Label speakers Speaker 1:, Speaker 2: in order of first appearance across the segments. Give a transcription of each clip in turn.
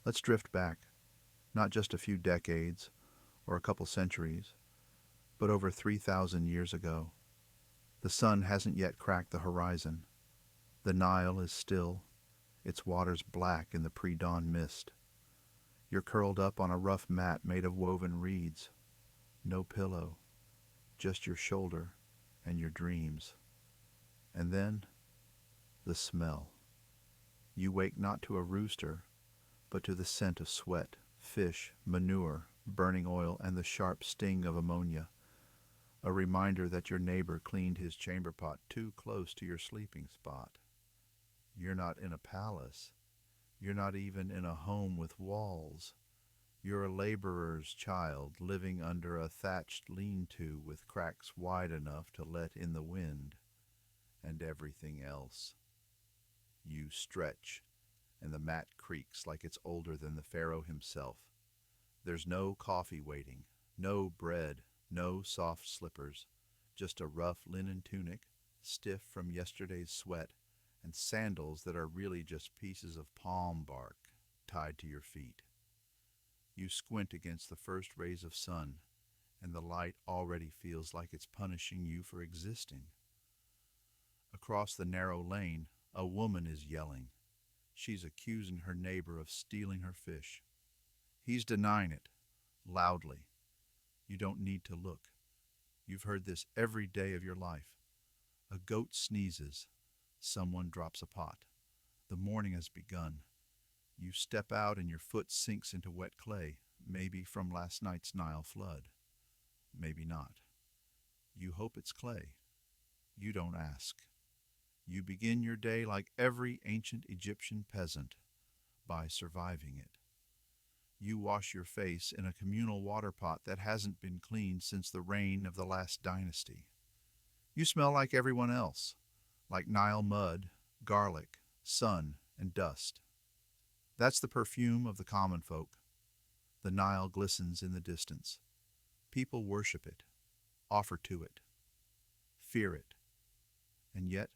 Speaker 1: Let's drift back, not just a few decades or a couple centuries, but over 3,000 years ago. The sun hasn't yet cracked the horizon. The Nile is still, its waters black in the pre-dawn mist. You're curled up on a rough mat made of woven reeds. No pillow, just your shoulder and your dreams. And then, the smell. You wake not to a rooster, but to the scent of sweat, fish, manure, burning oil, and the sharp sting of ammonia. A reminder that your neighbor cleaned his chamber pot too close to your sleeping spot. You're not in a palace. You're not even in a home with walls. You're a laborer's child living under a thatched lean-to with cracks wide enough to let in the wind and everything else. You stretch, and the mat creaks like it's older than the Pharaoh himself. There's no coffee waiting, no bread, no soft slippers, just a rough linen tunic, stiff from yesterday's sweat, and sandals that are really just pieces of palm bark tied to your feet. You squint against the first rays of sun, and the light already feels like it's punishing you for existing. Across the narrow lane, a woman is yelling. She's accusing her neighbor of stealing her fish. He's denying it, loudly. You don't need to look. You've heard this every day of your life. A goat sneezes. Someone drops a pot. The morning has begun. You step out and your foot sinks into wet clay, maybe from last night's Nile flood. Maybe not. You hope it's clay. You don't ask. You begin your day like every ancient Egyptian peasant, by surviving it. You wash your face in a communal water pot that hasn't been cleaned since the reign of the last dynasty. You smell like everyone else, like Nile mud, garlic, sun, and dust. That's the perfume of the common folk. The Nile glistens in the distance. People worship it, offer to it, fear it. And yet,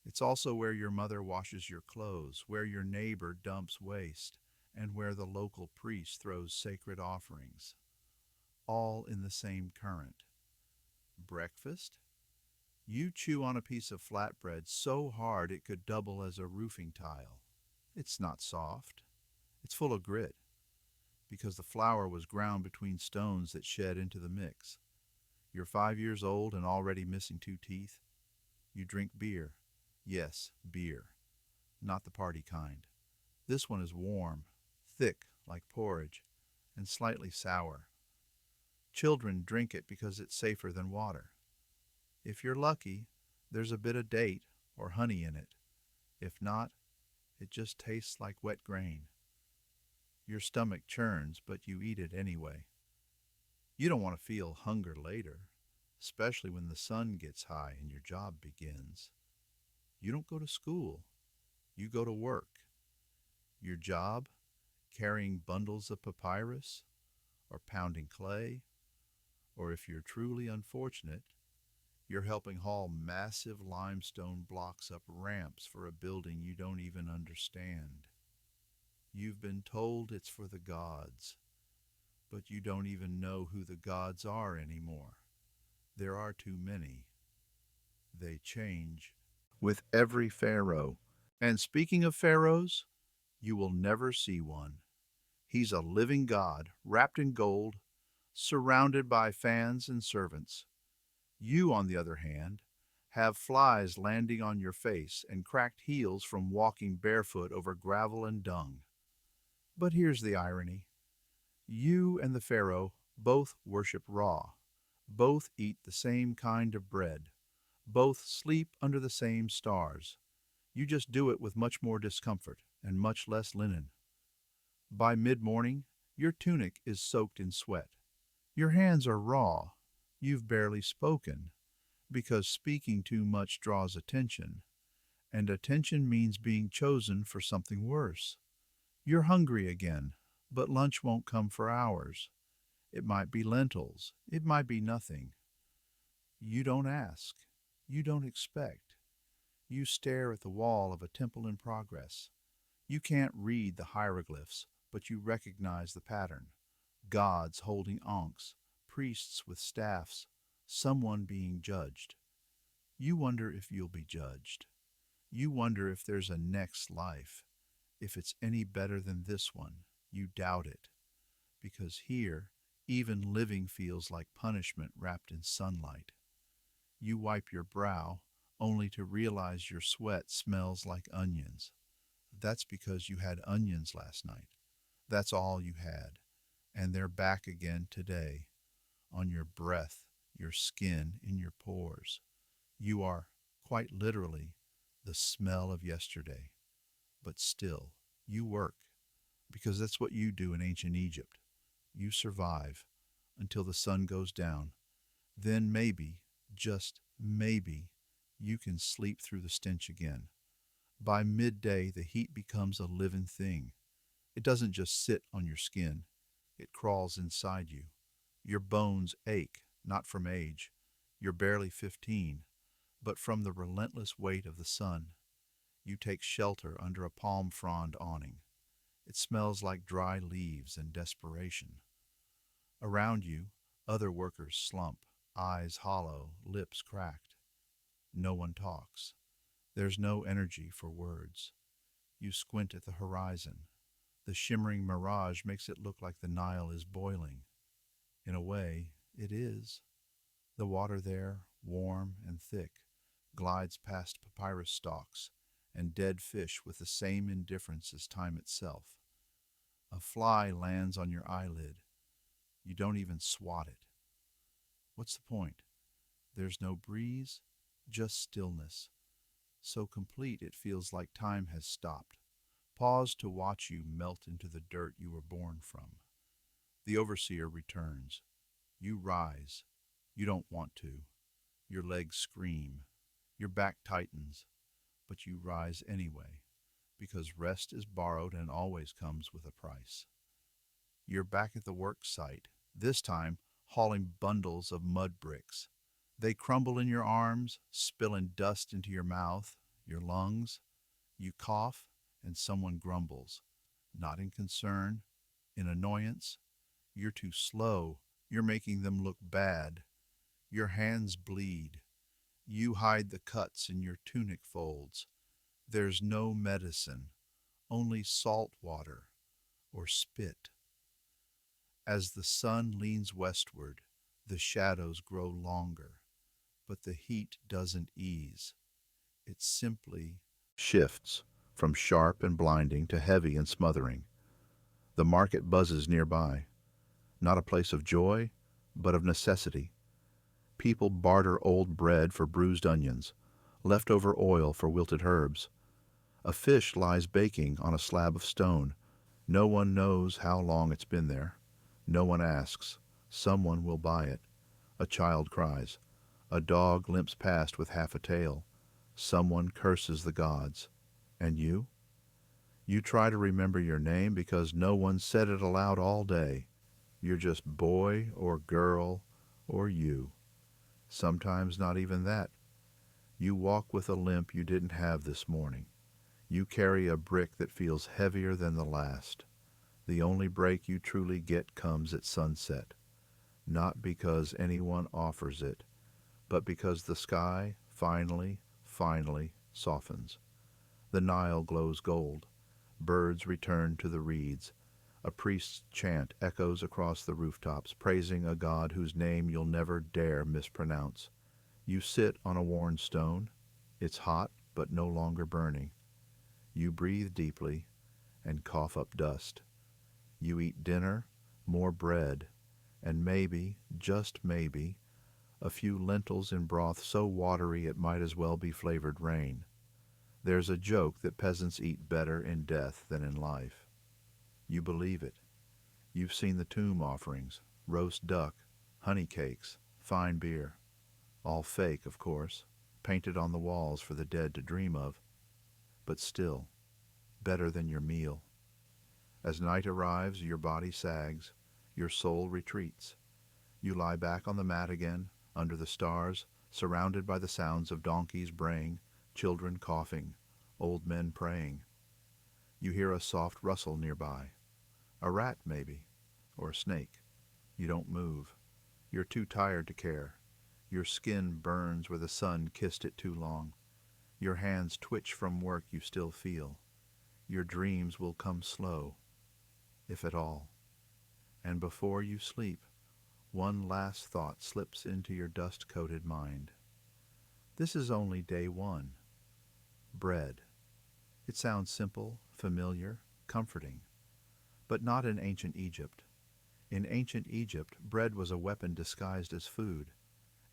Speaker 1: it's also where your mother washes your clothes, where your neighbor dumps waste, and where the local priest throws sacred offerings. All in the same current. Breakfast? You chew on a piece of flatbread so hard it could double as a roofing tile. It's not soft. It's full of grit, because the flour was ground between stones that shed into the mix. You're 5 years old and already missing 2 teeth. You drink beer. Yes, beer. Not the party kind. This one is warm, thick like porridge, and slightly sour. Children drink it because it's safer than water. If you're lucky, there's a bit of date or honey in it. If not, it just tastes like wet grain. Your stomach churns, but you eat it anyway. You don't want to feel hunger later, especially when the sun gets high and your job begins. You don't go to school. You go to work. Your job? Carrying bundles of papyrus, or pounding clay, or if you're truly unfortunate, you're helping haul massive limestone blocks up ramps for a building you don't even understand. You've been told it's for the gods, but you don't even know who the gods are anymore. There are too many. They change with every pharaoh. And speaking of pharaohs, you will never see one. He's a living god, wrapped in gold, surrounded by fans and servants. You, on the other hand, have flies landing on your face and cracked heels from walking barefoot over gravel and dung. But here's the irony. You and the pharaoh both worship Ra, both eat the same kind of bread, both sleep under the same stars. You just do it with much more discomfort and much less linen. By mid-morning, your tunic is soaked in sweat. Your hands are raw. You've barely spoken, because speaking too much draws attention, and attention means being chosen for something worse. You're hungry again, but lunch won't come for hours. It might be lentils. It might be nothing. You don't ask. You don't expect. You stare at the wall of a temple in progress. You can't read the hieroglyphs, but you recognize the pattern. Gods holding ankhs, priests with staffs, someone being judged. You wonder if you'll be judged. You wonder if there's a next life, if it's any better than this one. You doubt it, because here, even living feels like punishment wrapped in sunlight. You wipe your brow, only to realize your sweat smells like onions. That's because you had onions last night. That's all you had. And they're back again today, on your breath, your skin, in your pores. You are, quite literally, the smell of yesterday. But still, you work, because that's what you do in ancient Egypt. You survive until the sun goes down. Then maybe, just maybe, you can sleep through the stench again. By midday, the heat becomes a living thing. It doesn't just sit on your skin, it crawls inside you. Your bones ache, not from age. You're barely 15, but from the relentless weight of the sun. You take shelter under a palm frond awning. It smells like dry leaves and desperation. Around you, other workers slump, eyes hollow, lips cracked. No one talks. There's no energy for words. You squint at the horizon. The shimmering mirage makes it look like the Nile is boiling. In a way, it is. The water there, warm and thick, glides past papyrus stalks and dead fish with the same indifference as time itself. A fly lands on your eyelid. You don't even swat it. What's the point? There's no breeze, just stillness. So complete it feels like time has stopped. Pause to watch you melt into the dirt you were born from. The overseer returns. You rise. You don't want to. Your legs scream. Your back tightens. But you rise anyway, because rest is borrowed and always comes with a price. You're back at the work site, this time hauling bundles of mud bricks. They crumble in your arms, spilling dust into your mouth, your lungs. You cough, and someone grumbles, not in concern, in annoyance. You're too slow. You're making them look bad. Your hands bleed. You hide the cuts in your tunic folds. There's no medicine, only salt water or spit. As the sun leans westward, the shadows grow longer, but the heat doesn't ease. It simply shifts from sharp and blinding to heavy and smothering. The market buzzes nearby, not a place of joy, but of necessity. People barter old bread for bruised onions, leftover oil for wilted herbs. A fish lies baking on a slab of stone. No one knows how long it's been there. No one asks. Someone will buy it. A child cries. A dog limps past with half a tail. Someone curses the gods. And you? You try to remember your name because no one said it aloud all day. You're just boy or girl or you. Sometimes not even that. You walk with a limp you didn't have this morning. You carry a brick that feels heavier than the last. The only break you truly get comes at sunset, not because anyone offers it, but because the sky finally softens. The Nile glows gold. Birds return to the reeds. A priest's chant echoes across the rooftops, praising a god whose name you'll never dare mispronounce. You sit on a worn stone. It's hot, but no longer burning. You breathe deeply and cough up dust. You eat dinner, more bread, and maybe, just maybe, a few lentils in broth so watery it might as well be flavored rain. There's a joke that peasants eat better in death than in life. You believe it. You've seen the tomb offerings, roast duck, honey cakes, fine beer. All fake, of course, painted on the walls for the dead to dream of, but still, better than your meal. As night arrives, your body sags, your soul retreats. You lie back on the mat again, under the stars, surrounded by the sounds of donkeys braying, children coughing, old men praying. You hear a soft rustle nearby. A rat, maybe, or a snake. You don't move. You're too tired to care. Your skin burns where the sun kissed it too long. Your hands twitch from work you still feel. Your dreams will come slow, if at all. And before you sleep, one last thought slips into your dust-coated mind. This is only day one. Bread. It sounds simple, familiar, comforting. But not in ancient Egypt. In ancient Egypt, bread was a weapon disguised as food,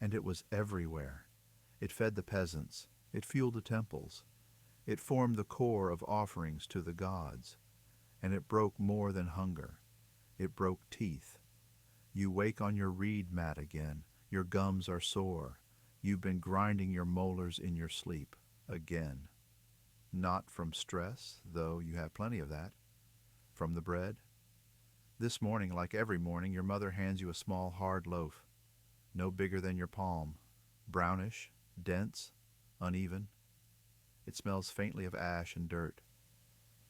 Speaker 1: and it was everywhere. It fed the peasants. It fueled the temples. It formed the core of offerings to the gods. And it broke more than hunger. It broke teeth. You wake on your reed mat again. Your gums are sore. You've been grinding your molars in your sleep again. Not from stress, though you have plenty of that. From the bread. This morning, like every morning, your mother hands you a small, hard loaf, no bigger than your palm, brownish, dense, uneven. It smells faintly of ash and dirt.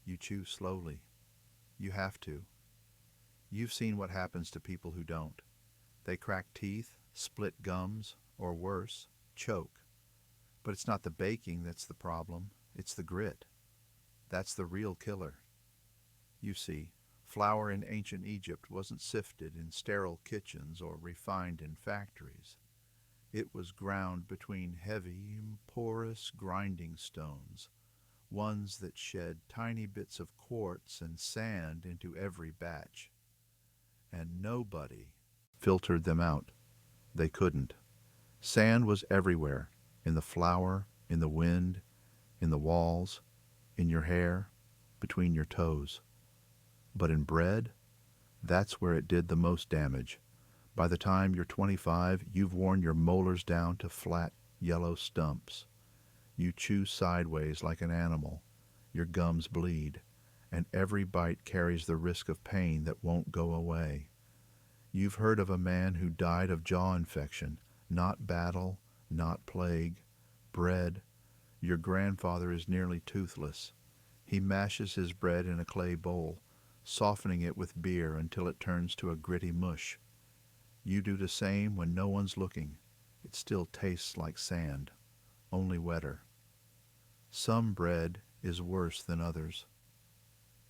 Speaker 1: You chew slowly. You have to. You've seen what happens to people who don't. They crack teeth, split gums, or worse, choke. But it's not the baking that's the problem, it's the grit. That's the real killer. You see, flour in ancient Egypt wasn't sifted in sterile kitchens or refined in factories. It was ground between heavy, porous grinding stones, ones that shed tiny bits of quartz and sand into every batch. And nobody filtered them out. They couldn't. Sand was everywhere, in the flour, in the wind, in the walls, in your hair, between your toes. But in bread, that's where it did the most damage. By the time you're 25, you've worn your molars down to flat, yellow stumps. You chew sideways like an animal. Your gums bleed, and every bite carries the risk of pain that won't go away. You've heard of a man who died of jaw infection, not battle, not plague, bread. Your grandfather is nearly toothless. He mashes his bread in a clay bowl, softening it with beer until it turns to a gritty mush. You do the same when no one's looking. It still tastes like sand, only wetter. Some bread is worse than others.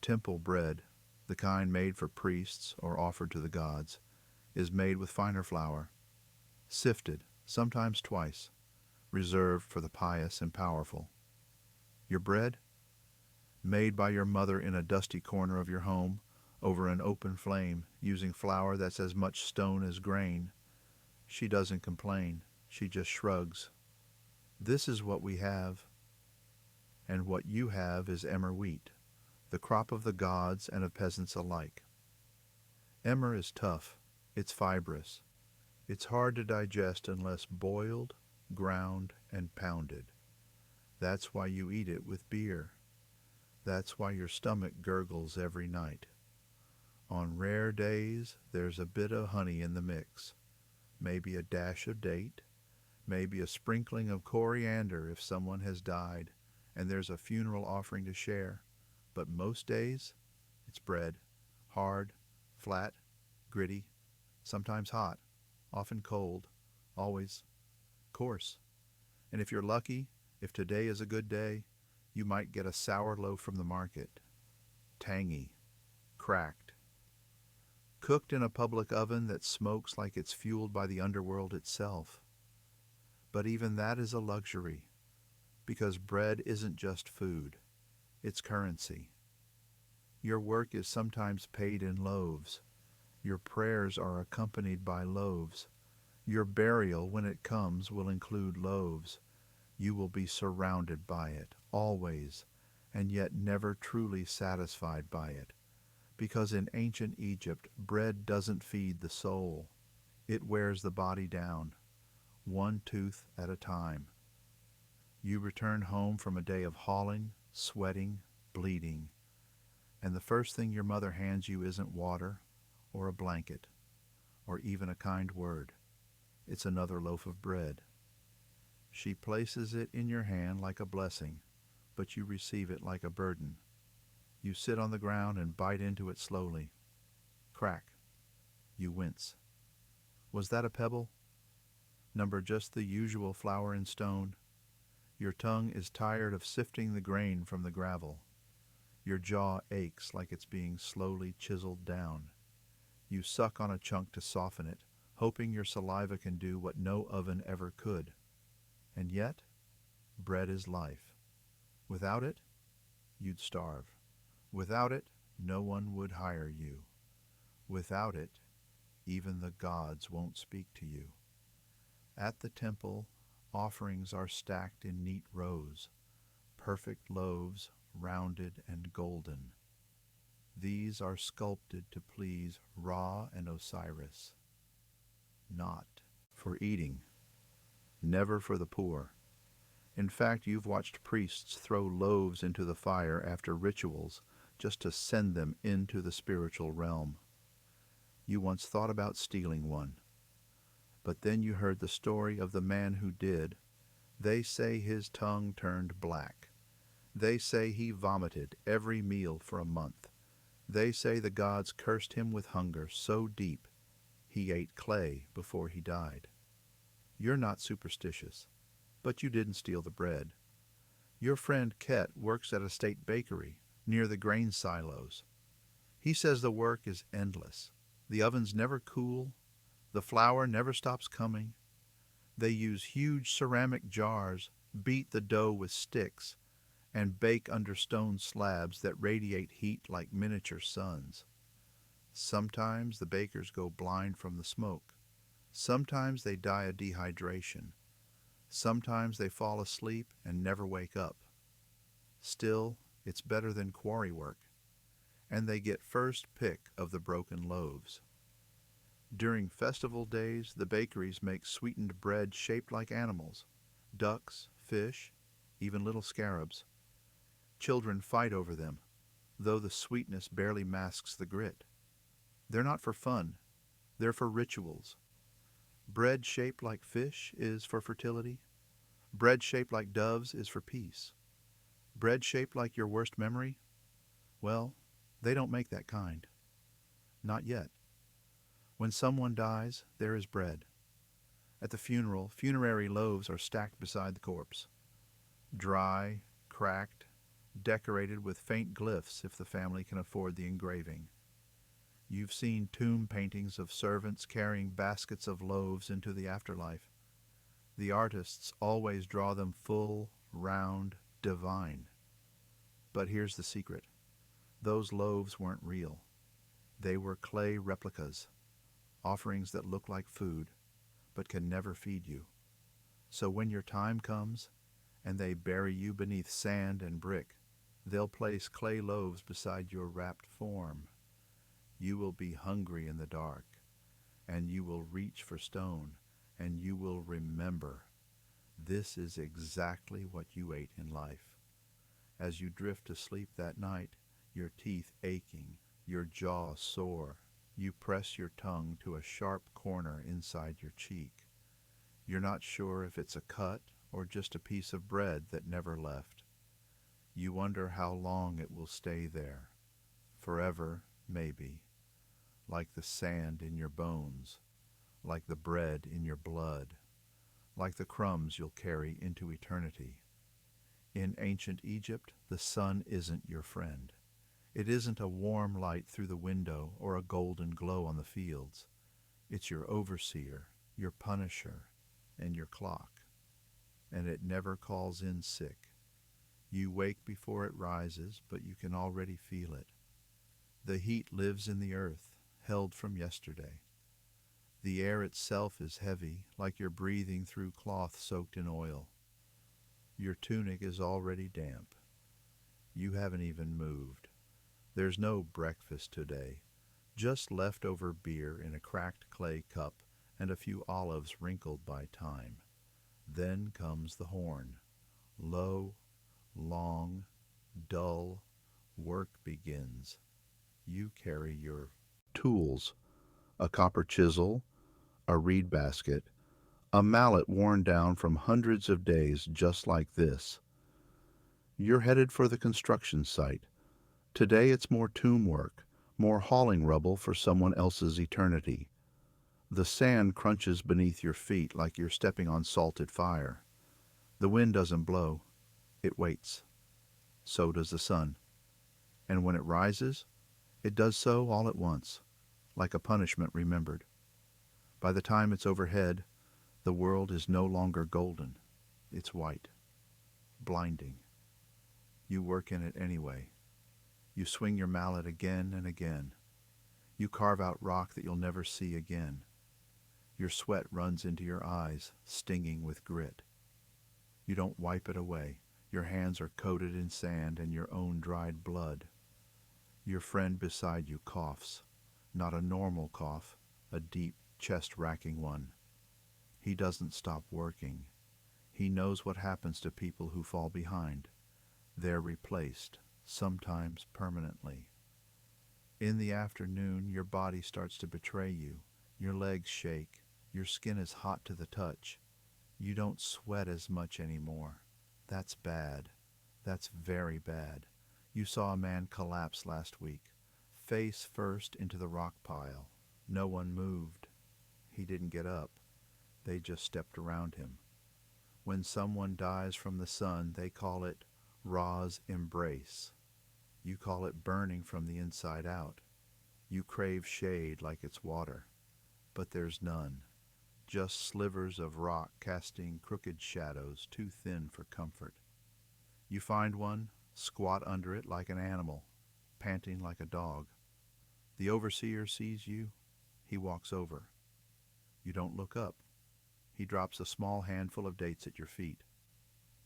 Speaker 1: Temple bread, the kind made for priests or offered to the gods, is made with finer flour, sifted, sometimes twice, reserved for the pious and powerful. Your bread? Made by your mother in a dusty corner of your home, over an open flame, using flour that's as much stone as grain. She doesn't complain. She just shrugs. This is what we have. And what you have is emmer wheat, the crop of the gods and of peasants alike. Emmer is tough. It's fibrous. It's hard to digest unless boiled, ground, and pounded. That's why you eat it with beer. That's why your stomach gurgles every night. On rare days, there's a bit of honey in the mix, maybe a dash of date, maybe a sprinkling of coriander if someone has died and there's a funeral offering to share. But most days, it's bread, hard, flat, gritty, sometimes hot, often cold, always coarse. And if you're lucky, if today is a good day, you might get a sour loaf from the market, tangy, cracked, cooked in a public oven that smokes like it's fueled by the underworld itself. But even that is a luxury, because bread isn't just food, it's currency. Your work is sometimes paid in loaves. Your prayers are accompanied by loaves. Your burial, when it comes, will include loaves. You will be surrounded by it, always, and yet never truly satisfied by it. Because in ancient Egypt, bread doesn't feed the soul. It wears the body down, one tooth at a time. You return home from a day of hauling, sweating, bleeding, and the first thing your mother hands you isn't water, or a blanket, or even a kind word. It's another loaf of bread. She places it in your hand like a blessing, but you receive it like a burden. You sit on the ground and bite into it slowly, Crack. You wince. Was that a pebble? Number just the usual flour and stone. Your tongue is tired of sifting the grain from the gravel. Your jaw aches like it's being slowly chiseled down. You suck on a chunk to soften it, hoping your saliva can do what no oven ever could. And yet, bread is life. Without it, you'd starve. Without it, no one would hire you. Without it, even the gods won't speak to you. At the temple, offerings are stacked in neat rows, perfect loaves, rounded and golden. These are sculpted to please Ra and Osiris, not for eating, never for the poor. In fact, you've watched priests throw loaves into the fire after rituals just to send them into the spiritual realm. You once thought about stealing one, but then you heard the story of the man who did. They say his tongue turned black. They say he vomited every meal for a month. They say the gods cursed him with hunger so deep he ate clay before he died. You're not superstitious, but you didn't steal the bread. Your friend Ket works at a state bakery near the grain silos. He says the work is endless. The ovens never cool. The flour never stops coming. They use huge ceramic jars, beat the dough with sticks, and bake under stone slabs that radiate heat like miniature suns. Sometimes the bakers go blind from the smoke. Sometimes they die of dehydration. Sometimes they fall asleep and never wake up. Still, it's better than quarry work, and they get first pick of the broken loaves. During festival days, the bakeries make sweetened bread shaped like animals, ducks, fish, even little scarabs. Children fight over them, though the sweetness barely masks the grit. They're not for fun, they're for rituals. Bread shaped like fish is for fertility. Bread shaped like doves is for peace. Bread shaped like your worst memory? Well, they don't make that kind. Not yet. When someone dies, there is bread. At the funeral, funerary loaves are stacked beside the corpse. Dry, cracked, decorated with faint glyphs if the family can afford the engraving. You've seen tomb paintings of servants carrying baskets of loaves into the afterlife. The artists always draw them full, round, divine. But here's the secret. Those loaves weren't real. They were clay replicas, offerings that look like food, but can never feed you. So when your time comes, and they bury you beneath sand and brick, they'll place clay loaves beside your wrapped form. You will be hungry in the dark, and you will reach for stone, and you will remember. This is exactly what you ate in life. As you drift to sleep that night, your teeth aching, your jaw sore, you press your tongue to a sharp corner inside your cheek. You're not sure if it's a cut or just a piece of bread that never left. You wonder how long it will stay there. Forever, maybe. Like the sand in your bones, like the bread in your blood, like the crumbs you'll carry into eternity. In ancient Egypt, the sun isn't your friend. It isn't a warm light through the window or a golden glow on the fields. It's your overseer, your punisher, and your clock. And it never calls in sick. You wake before it rises, but you can already feel it. The heat lives in the earth, held from yesterday. The air itself is heavy, like you're breathing through cloth soaked in oil. Your tunic is already damp. You haven't even moved. There's no breakfast today, just leftover beer in a cracked clay cup and a few olives wrinkled by time. Then comes the horn. Low, long, dull, work begins. You carry your tools, a copper chisel, a reed basket, a mallet worn down from hundreds of days just like this. You're headed for the construction site. Today it's more tomb work, more hauling rubble for someone else's eternity. The sand crunches beneath your feet like you're stepping on salted fire. The wind doesn't blow, it waits. So does the sun. And when it rises, it does so all at once, like a punishment remembered. By the time it's overhead, the world is no longer golden. It's white, blinding. You work in it anyway. You swing your mallet again and again. You carve out rock that you'll never see again. Your sweat runs into your eyes, stinging with grit. You don't wipe it away. Your hands are coated in sand and your own dried blood. Your friend beside you coughs, not a normal cough, a deep, chest-racking one. He doesn't stop working. He knows what happens to people who fall behind. They're replaced, sometimes permanently. In the afternoon, your body starts to betray you. Your legs shake. Your skin is hot to the touch. You don't sweat as much anymore. That's bad. That's very bad. You saw a man collapse last week, face first into the rock pile. No one moved. He didn't get up. They just stepped around him. When someone dies from the sun, they call it Ra's embrace. You call it burning from the inside out. You crave shade like it's water. But there's none. Just slivers of rock casting crooked shadows too thin for comfort. You find one, squat under it like an animal, panting like a dog. The overseer sees you. He walks over. You don't look up. He drops a small handful of dates at your feet.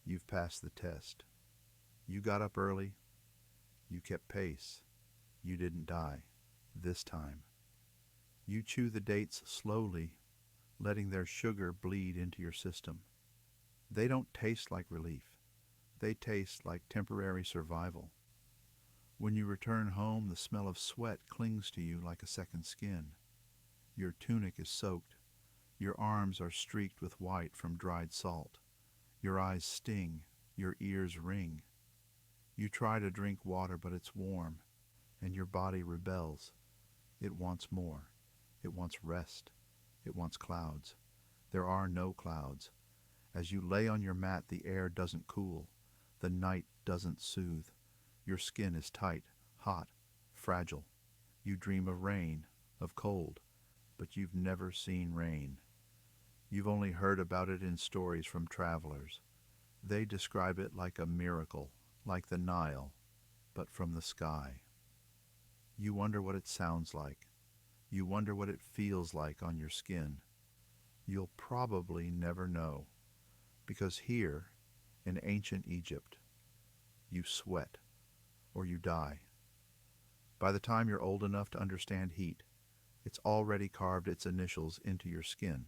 Speaker 1: You've passed the test. You got up early. You kept pace. You didn't die. This time. You chew the dates slowly, letting their sugar bleed into your system. They don't taste like relief. They taste like temporary survival. When you return home, the smell of sweat clings to you like a second skin. Your tunic is soaked. Your arms are streaked with white from dried salt. Your eyes sting. Your ears ring. You try to drink water, but it's warm, and your body rebels. It wants more. It wants rest. It wants clouds. There are no clouds. As you lay on your mat, the air doesn't cool. The night doesn't soothe. Your skin is tight, hot, fragile. You dream of rain, of cold, but you've never seen rain. You've only heard about it in stories from travelers. They describe it like a miracle, like the Nile, but from the sky. You wonder what it sounds like. You wonder what it feels like on your skin. You'll probably never know, because here, in ancient Egypt, you sweat or you die. By the time you're old enough to understand heat, it's already carved its initials into your skin.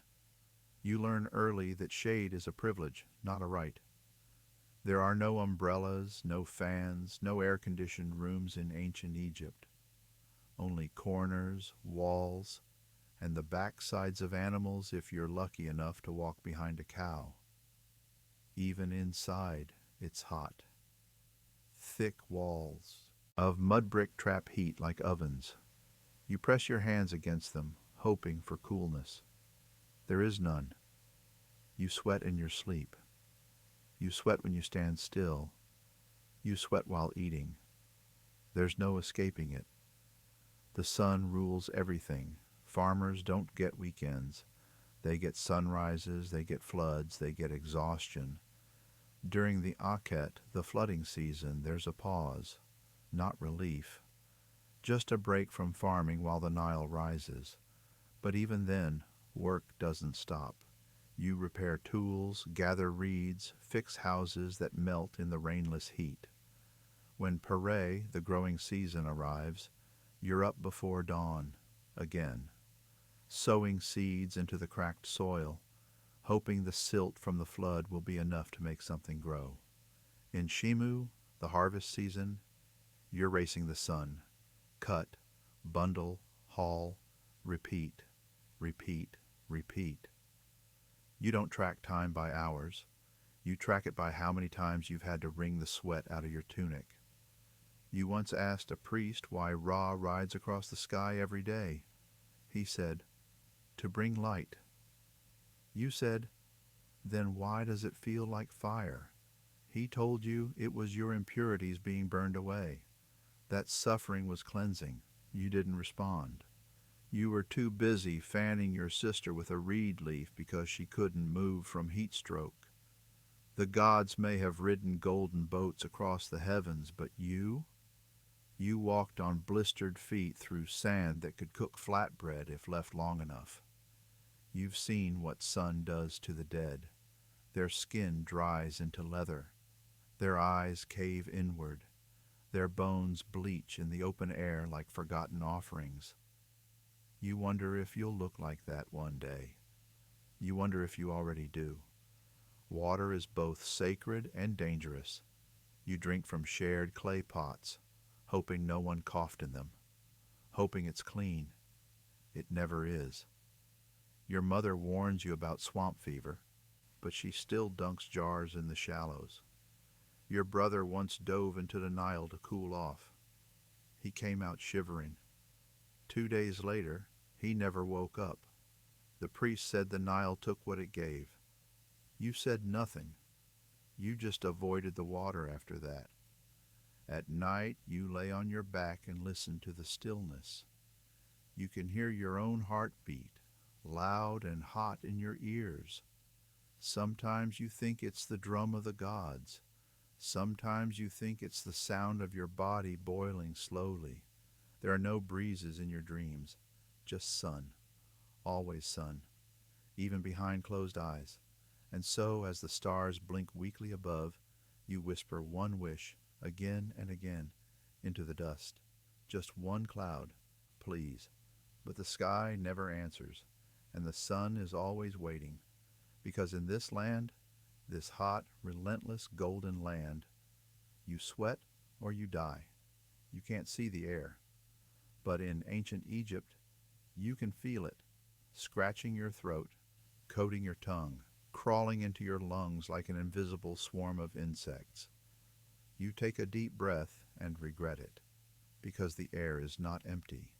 Speaker 1: You learn early that shade is a privilege, not a right. There are no umbrellas, no fans, no air-conditioned rooms in ancient Egypt. Only corners, walls, and the backsides of animals if you're lucky enough to walk behind a cow. Even inside, it's hot. Thick walls of mud brick trap heat like ovens. You press your hands against them, hoping for coolness. There is none. You sweat in your sleep. You sweat when you stand still. You sweat while eating. There's no escaping it. The sun rules everything. Farmers don't get weekends. They get sunrises, they get floods, they get exhaustion. During the Akhet, the flooding season, there's a pause, not relief. Just a break from farming while the Nile rises. But even then, work doesn't stop. You repair tools, gather reeds, fix houses that melt in the rainless heat. When Pare, the growing season, arrives, you're up before dawn, again, sowing seeds into the cracked soil, hoping the silt from the flood will be enough to make something grow. In Shimu, the harvest season, you're racing the sun. Cut, bundle, haul, repeat, repeat, repeat. You don't track time by hours. You track it by how many times you've had to wring the sweat out of your tunic. You once asked a priest why Ra rides across the sky every day. He said, to bring light. You said, then why does it feel like fire? He told you it was your impurities being burned away. That suffering was cleansing. You didn't respond. You were too busy fanning your sister with a reed leaf because she couldn't move from heat stroke. The gods may have ridden golden boats across the heavens, but you walked on blistered feet through sand that could cook flatbread if left long enough. You've seen what sun does to the dead. Their skin dries into leather. Their eyes cave inward. Their bones bleach in the open air like forgotten offerings. You wonder if you'll look like that one day. You wonder if you already do. Water is both sacred and dangerous. You drink from shared clay pots, hoping no one coughed in them, hoping it's clean. It never is. Your mother warns you about swamp fever, but she still dunks jars in the shallows. Your brother once dove into the Nile to cool off. He came out shivering. 2 days later, he never woke up. The priest said the Nile took what it gave. You said nothing. You just avoided the water after that. At night, you lay on your back and listen to the stillness. You can hear your own heartbeat, loud and hot in your ears. Sometimes you think it's the drum of the gods. Sometimes you think it's the sound of your body boiling slowly. There are no breezes in your dreams, just sun, always sun, even behind closed eyes. And so, as the stars blink weakly above, you whisper one wish, again and again, into the dust. Just one cloud, please. But the sky never answers, and the sun is always waiting, because in this land, this hot, relentless, golden land, you sweat or you die. You can't see the air. But in ancient Egypt, you can feel it, scratching your throat, coating your tongue, crawling into your lungs like an invisible swarm of insects. You take a deep breath and regret it, because the air is not empty.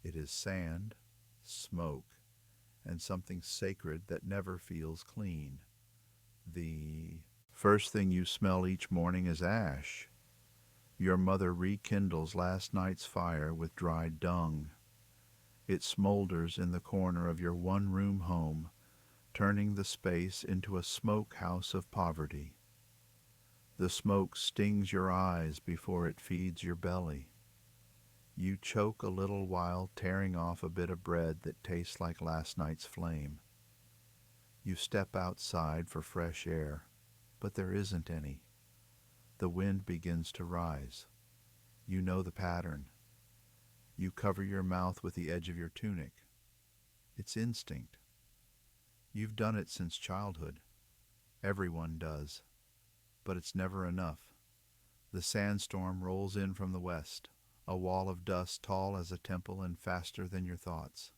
Speaker 1: It is sand, smoke, and something sacred that never feels clean. The first thing you smell each morning is ash. Your mother rekindles last night's fire with dried dung. It smolders in the corner of your one-room home, turning the space into a smoke house of poverty. The smoke stings your eyes before it feeds your belly. You choke a little while tearing off a bit of bread that tastes like last night's flame. You step outside for fresh air, but there isn't any. The wind begins to rise. You know the pattern. You cover your mouth with the edge of your tunic. It's instinct. You've done it since childhood. Everyone does. But it's never enough. The sandstorm rolls in from the west, a wall of dust tall as a temple and faster than your thoughts.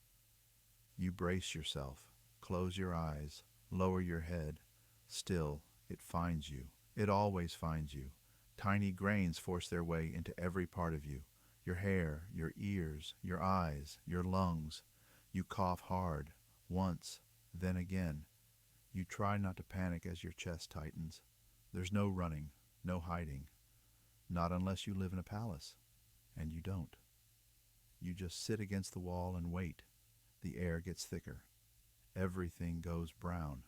Speaker 1: You brace yourself, close your eyes, lower your head. Still, it finds you. It always finds you. Tiny grains force their way into every part of you. Your hair, your ears, your eyes, your lungs. You cough hard, once, then again. You try not to panic as your chest tightens. There's no running, no hiding. Not unless you live in a palace. And you don't. You just sit against the wall and wait. The air gets thicker. Everything goes brown.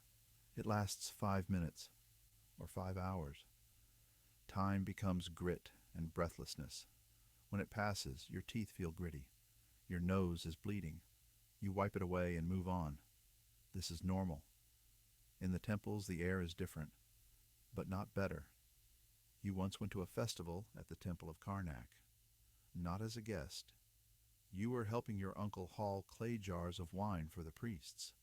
Speaker 1: It lasts 5 minutes, or 5 hours. Time becomes grit and breathlessness. When it passes, your teeth feel gritty. Your nose is bleeding. You wipe it away and move on. This is normal. In the temples, the air is different, but not better. You once went to a festival at the Temple of Karnak. Not as a guest. You were helping your uncle haul clay jars of wine for the priests.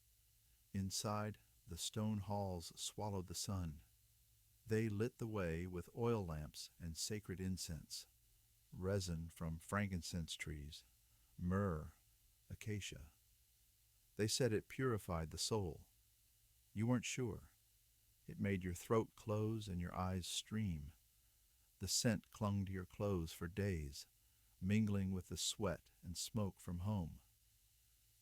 Speaker 1: Inside, the stone halls swallowed the sun. They lit the way with oil lamps and sacred incense, resin from frankincense trees, myrrh, acacia. They said it purified the soul. You weren't sure. It made your throat close and your eyes stream. The scent clung to your clothes for days, mingling with the sweat and smoke from home.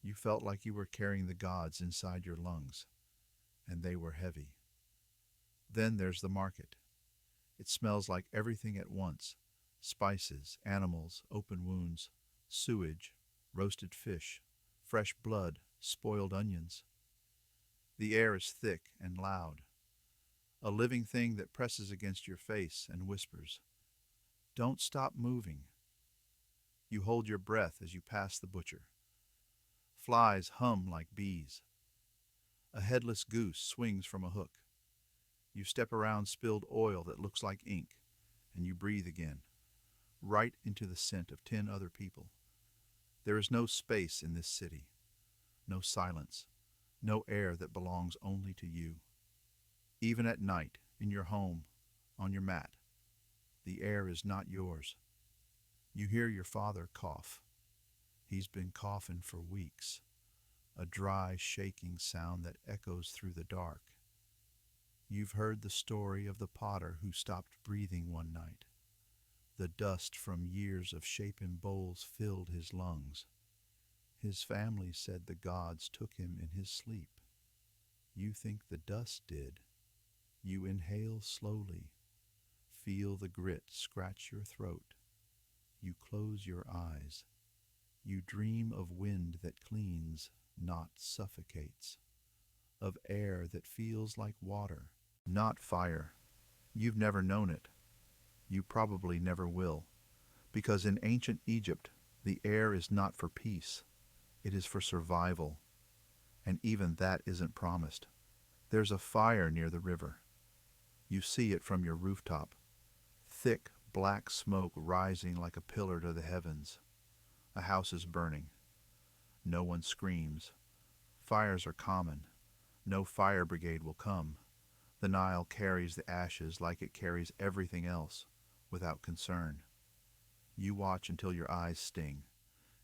Speaker 1: You felt like you were carrying the gods inside your lungs, and they were heavy. Then there's the market. It smells like everything at once: spices, animals, open wounds, sewage, roasted fish, fresh blood, spoiled onions. The air is thick and loud, a living thing that presses against your face and whispers, "Don't stop moving." You hold your breath as you pass the butcher. Flies hum like bees. A headless goose swings from a hook. You step around spilled oil that looks like ink, and you breathe again, right into the scent of 10 other people. There is no space in this city, no silence, no air that belongs only to you. Even at night, in your home, on your mat, the air is not yours. You hear your father cough. He's been coughing for weeks, a dry, shaking sound that echoes through the dark. You've heard the story of the potter who stopped breathing one night. The dust from years of shapen bowls filled his lungs. His family said the gods took him in his sleep. You think the dust did. You inhale slowly, feel the grit scratch your throat. You close your eyes. You dream of wind that cleans, not suffocates, of air that feels like water, not fire. You've never known it. You probably never will, because in ancient Egypt, the air is not for peace. It is for survival, and even that isn't promised. There's a fire near the river. You see it from your rooftop, thick black smoke rising like a pillar to the heavens. A house is burning. No one screams. Fires are common. No fire brigade will come. The Nile carries the ashes like it carries everything else, without concern. You watch until your eyes sting.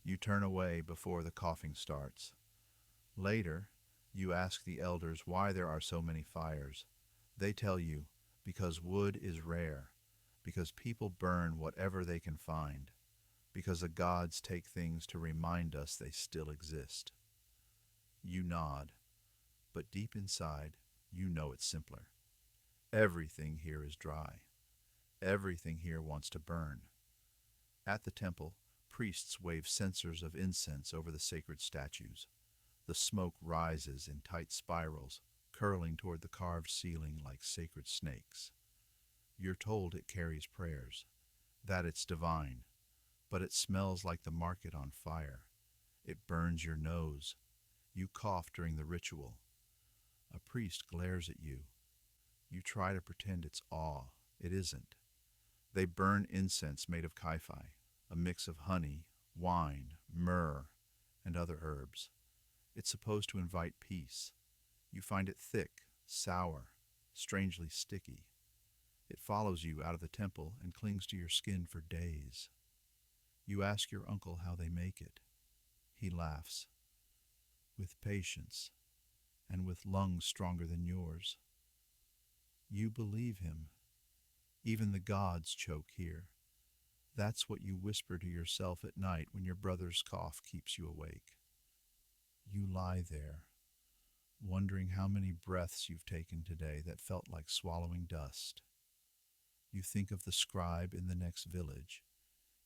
Speaker 1: You turn away before the coughing starts. Later, you ask the elders why there are so many fires. They tell you, because wood is rare, because people burn whatever they can find, because the gods take things to remind us they still exist. You nod, but deep inside, you know it's simpler. Everything here is dry. Everything here wants to burn. At the temple, priests wave censers of incense over the sacred statues. The smoke rises in tight spirals, curling toward the carved ceiling like sacred snakes. You're told it carries prayers, that it's divine, but it smells like the market on fire. It burns your nose. You cough during the ritual. A priest glares at you. You try to pretend it's awe. It isn't. They burn incense made of kaifi, a mix of honey, wine, myrrh, and other herbs. It's supposed to invite peace. You find it thick, sour, strangely sticky. It follows you out of the temple and clings to your skin for days. You ask your uncle how they make it. He laughs. With patience, and with lungs stronger than yours. You believe him. Even the gods choke here. That's what you whisper to yourself at night when your brother's cough keeps you awake. You lie there, wondering how many breaths you've taken today that felt like swallowing dust. You think of the scribe in the next village,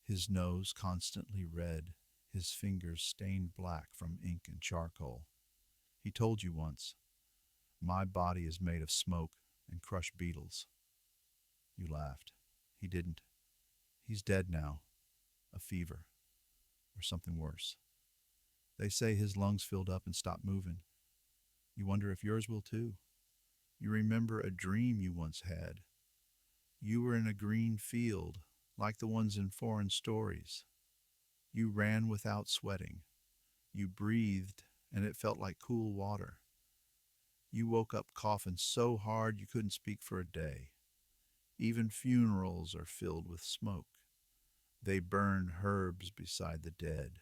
Speaker 1: his nose constantly red, his fingers stained black from ink and charcoal. He told you once, "My body is made of smoke and crushed beetles." You laughed. He didn't. He's dead now. A fever. Or something worse. They say his lungs filled up and stopped moving. You wonder if yours will too. You remember a dream you once had. You were in a green field, like the ones in foreign stories. You ran without sweating. You breathed, and it felt like cool water. You woke up coughing so hard you couldn't speak for a day. Even funerals are filled with smoke. They burn herbs beside the dead.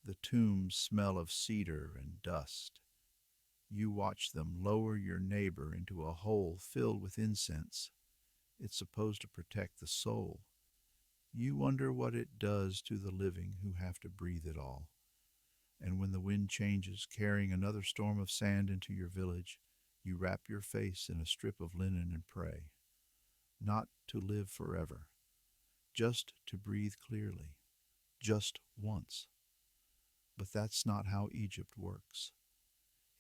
Speaker 1: The tombs smell of cedar and dust. You watch them lower your neighbor into a hole filled with incense. It's supposed to protect the soul. You wonder what it does to the living who have to breathe it all. And when the wind changes, carrying another storm of sand into your village, you wrap your face in a strip of linen and pray, not to live forever, just to breathe clearly, just once. But that's not how Egypt works.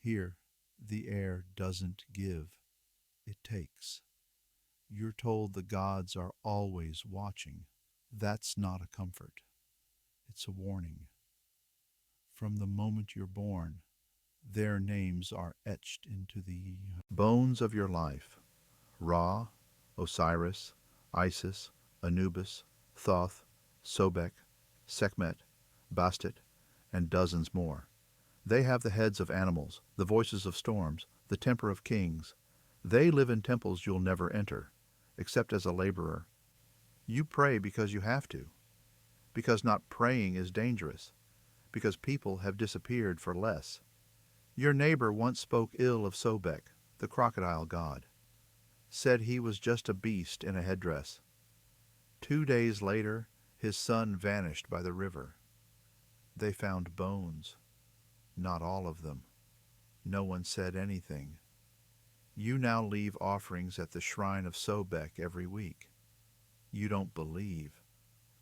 Speaker 1: Here, the air doesn't give, it takes. You're told the gods are always watching. That's not a comfort. It's a warning. From the moment you're born, their names are etched into the bones of your life. Ra, Osiris, Isis, Anubis, Thoth, Sobek, Sekhmet, Bastet, and dozens more. They have the heads of animals, the voices of storms, the temper of kings. They live in temples you'll never enter, except as a laborer. You pray because you have to, because not praying is dangerous, because people have disappeared for less. Your neighbor once spoke ill of Sobek, the crocodile god, said he was just a beast in a headdress. 2 days later, his son vanished by the river. They found bones, not all of them. No one said anything. You now leave offerings at the shrine of Sobek every week. You don't believe,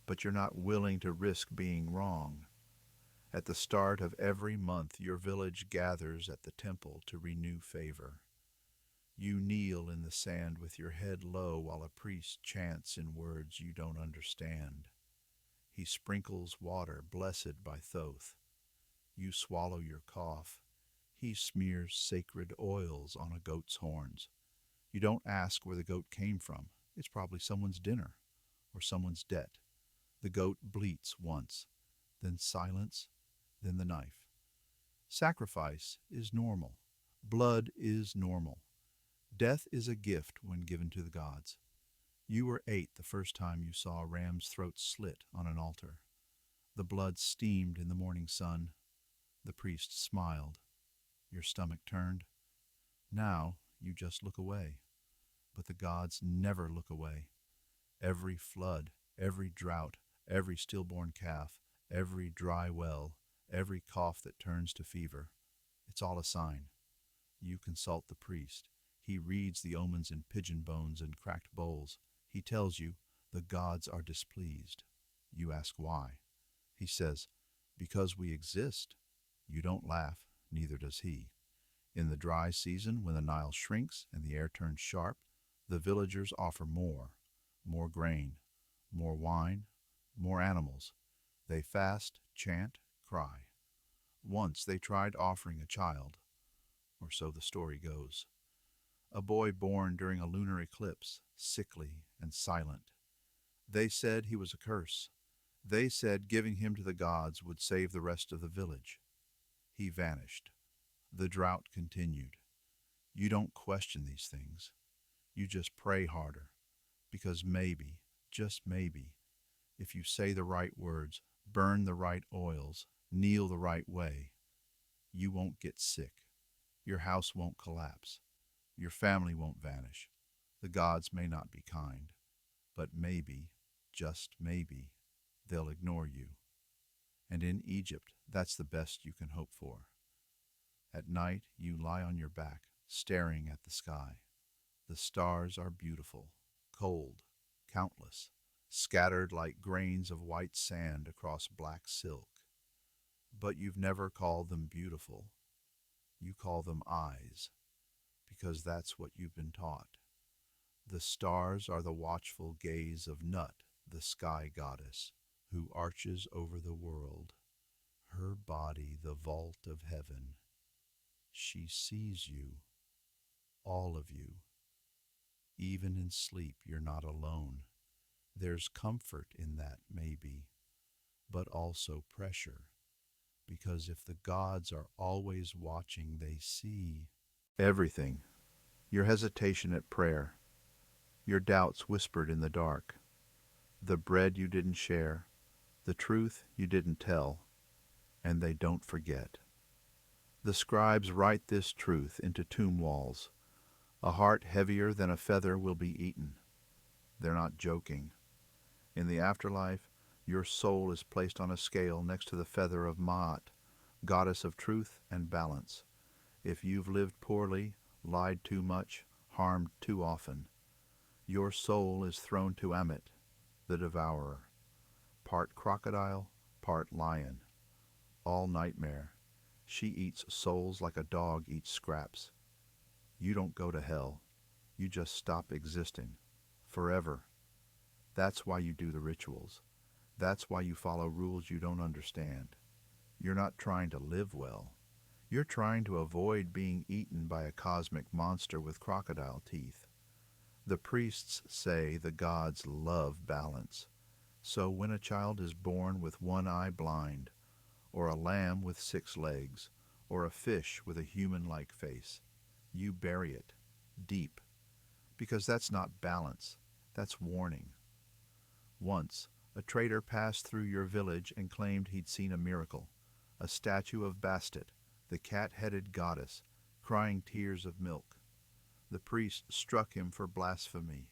Speaker 1: but you're not willing to risk being wrong. At the start of every month, your village gathers at the temple to renew favor. You kneel in the sand with your head low while a priest chants in words you don't understand. He sprinkles water blessed by Thoth. You swallow your cough. He smears sacred oils on a goat's horns. You don't ask where the goat came from. It's probably someone's dinner or someone's debt. The goat bleats once, then silence, then the knife. Sacrifice is normal. Blood is normal. Death is a gift when given to the gods. You were 8 the first time you saw a ram's throat slit on an altar. The blood steamed in the morning sun. The priest smiled. Your stomach turned. Now you just look away. But the gods never look away. Every flood, every drought, every stillborn calf, every dry well, every cough that turns to fever, it's all a sign. You consult the priest. He reads the omens in pigeon bones and cracked bowls. He tells you the gods are displeased. You ask why. He says, because we exist. You don't laugh, neither does he. In the dry season, when the Nile shrinks and the air turns sharp, the villagers offer more grain, more wine, more animals. They fast, chant, cry. Once they tried offering a child, or so the story goes. A boy born during a lunar eclipse, sickly and silent. They said he was a curse. They said giving him to the gods would save the rest of the village. He vanished. The drought continued. You don't question these things. You just pray harder, because maybe, just maybe, if you say the right words, burn the right oils, kneel the right way, you won't get sick. Your house won't collapse. Your family won't vanish. The gods may not be kind, but maybe, just maybe, they'll ignore you. And in Egypt, that's the best you can hope for. At night, you lie on your back, staring at the sky. The stars are beautiful, cold, countless, scattered like grains of white sand across black silk. But you've never called them beautiful. You call them eyes, because that's what you've been taught. The stars are the watchful gaze of Nut, the sky goddess, who arches over the world, her body the vault of heaven. She sees you, all of you. Even in sleep, you're not alone. There's comfort in that, maybe, but also pressure, because if the gods are always watching, they see everything. Your hesitation at prayer, your doubts whispered in the dark, the bread you didn't share, the truth you didn't tell, and they don't forget. The scribes write this truth into tomb walls. A heart heavier than a feather will be eaten. They're not joking. In the afterlife, your soul is placed on a scale next to the feather of Maat, goddess of truth and balance. If you've lived poorly, lied too much, harmed too often, your soul is thrown to Amit, the devourer, part crocodile, part lion. All nightmare. She eats souls like a dog eats scraps. You don't go to hell. You just stop existing. Forever. That's why you do the rituals. That's why you follow rules you don't understand. You're not trying to live well. You're trying to avoid being eaten by a cosmic monster with crocodile teeth. The priests say the gods love balance. So when a child is born with one eye blind, or a lamb with 6 legs, or a fish with a human-like face, you bury it deep, because that's not balance, that's warning. Once, a trader passed through your village and claimed he'd seen a miracle, a statue of Bastet, the cat-headed goddess, crying tears of milk. The priest struck him for blasphemy.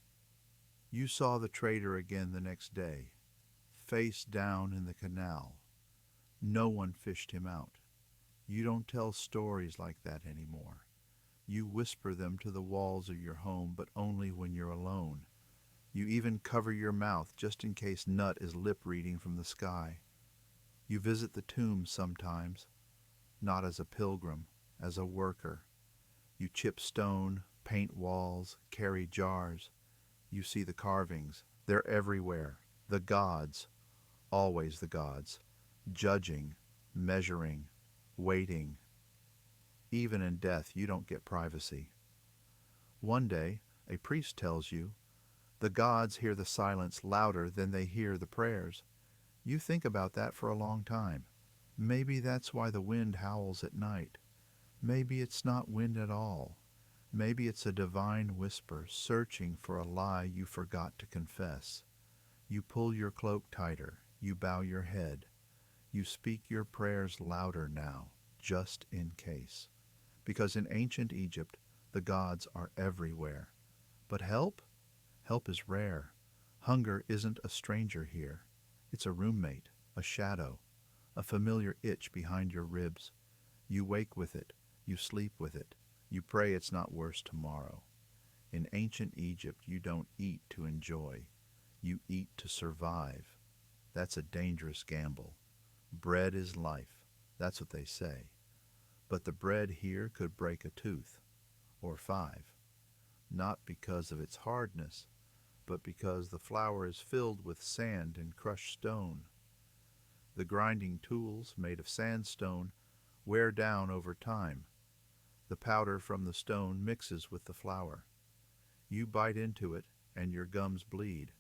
Speaker 1: You saw the trader again the next day, face down in the canal. No one fished him out. You don't tell stories like that anymore. You whisper them to the walls of your home, but only when you're alone. You even cover your mouth just in case Nut is lip-reading from the sky. You visit the tombs sometimes, not as a pilgrim, as a worker. You chip stone, paint walls, carry jars. You see the carvings. They're everywhere. The gods, always the gods, judging, measuring, waiting. Even in death, you don't get privacy. One day, a priest tells you, the gods hear the silence louder than they hear the prayers. You think about that for a long time. Maybe that's why the wind howls at night. Maybe it's not wind at all. Maybe it's a divine whisper searching for a lie you forgot to confess. You pull your cloak tighter. You bow your head. You speak your prayers louder now, just in case. Because in ancient Egypt, the gods are everywhere. But help? Help is rare. Hunger isn't a stranger here. It's a roommate, a shadow, a familiar itch behind your ribs. You wake with it. You sleep with it. You pray it's not worse tomorrow. In ancient Egypt, you don't eat to enjoy. You eat to survive. That's a dangerous gamble. Bread is life. That's what they say. But the bread here could break a tooth, or 5. Not because of its hardness, but because the flour is filled with sand and crushed stone. The grinding tools, made of sandstone, wear down over time. The powder from the stone mixes with the flour. You bite into it, and your gums bleed.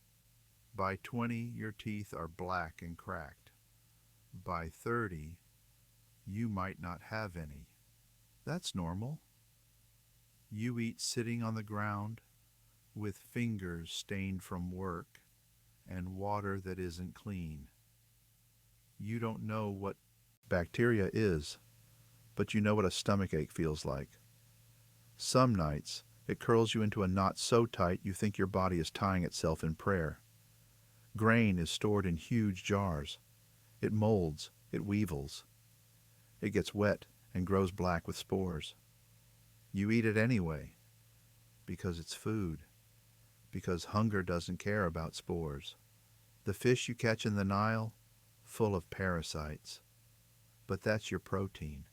Speaker 1: By 20, your teeth are black and cracked. By 30, you might not have any. That's normal. You eat sitting on the ground, with fingers stained from work, and water that isn't clean. You don't know what bacteria is, but you know what a stomachache feels like. Some nights, it curls you into a knot so tight you think your body is tying itself in prayer. Grain is stored in huge jars. It molds, it weevils. It gets wet and grows black with spores. You eat it anyway, because it's food, because hunger doesn't care about spores. The fish you catch in the Nile, full of parasites. But that's your protein.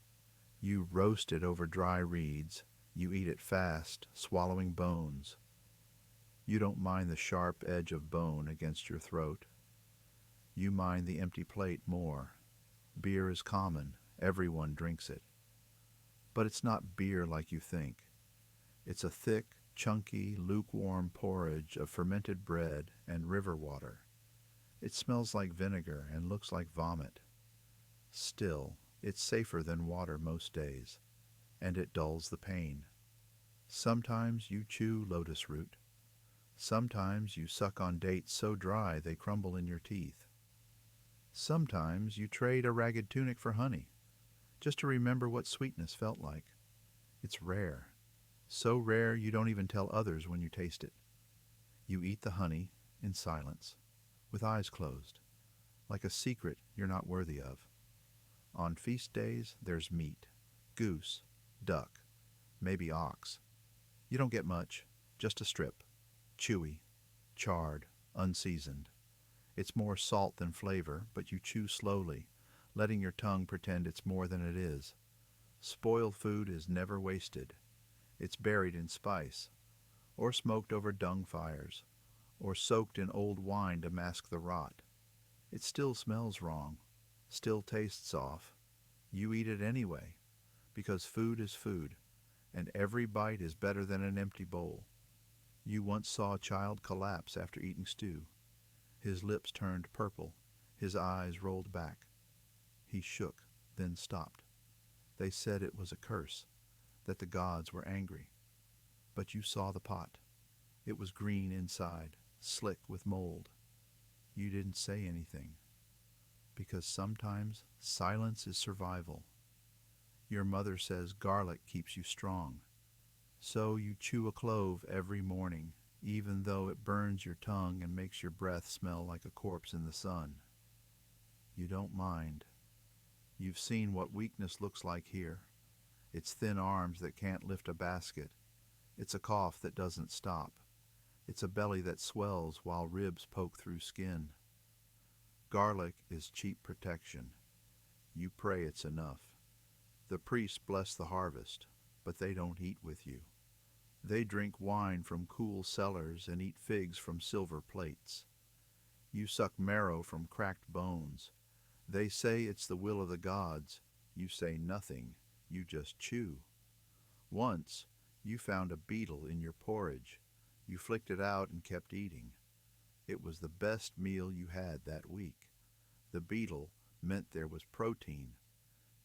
Speaker 1: You roast it over dry reeds. You eat it fast, swallowing bones. You don't mind the sharp edge of bone against your throat. You mind the empty plate more. Beer is common. Everyone drinks it. But it's not beer like you think. It's a thick, chunky, lukewarm porridge of fermented bread and river water. It smells like vinegar and looks like vomit. Still, it's safer than water most days, and it dulls the pain. Sometimes you chew lotus root. Sometimes you suck on dates so dry they crumble in your teeth. Sometimes you trade a ragged tunic for honey, just to remember what sweetness felt like. It's rare. So rare you don't even tell others when you taste it. You eat the honey in silence, with eyes closed, like a secret you're not worthy of. On feast days, there's meat: goose, duck, maybe ox. You don't get much, just a strip, chewy, charred, unseasoned. It's more salt than flavor, but you chew slowly, letting your tongue pretend it's more than it is. Spoiled food is never wasted. It's buried in spice, or smoked over dung fires, or soaked in old wine to mask the rot. It still smells wrong, still tastes off. You eat it anyway, because food is food, and every bite is better than an empty bowl. You once saw a child collapse after eating stew. His lips turned purple, his eyes rolled back. He shook, then stopped. They said it was a curse, that the gods were angry. But you saw the pot. It was green inside, slick with mold. You didn't say anything, because sometimes silence is survival. Your mother says garlic keeps you strong. So you chew a clove every morning, even though it burns your tongue and makes your breath smell like a corpse in the sun. You don't mind. You've seen what weakness looks like here. It's thin arms that can't lift a basket. It's a cough that doesn't stop. It's a belly that swells while ribs poke through skin. Garlic is cheap protection. You pray it's enough. The priests bless the harvest, but they don't eat with you. They drink wine from cool cellars and eat figs from silver plates. You suck marrow from cracked bones. They say it's the will of the gods. You say nothing. You just chew. Once, you found a beetle in your porridge. You flicked it out and kept eating. It was the best meal you had that week. The beetle meant there was protein.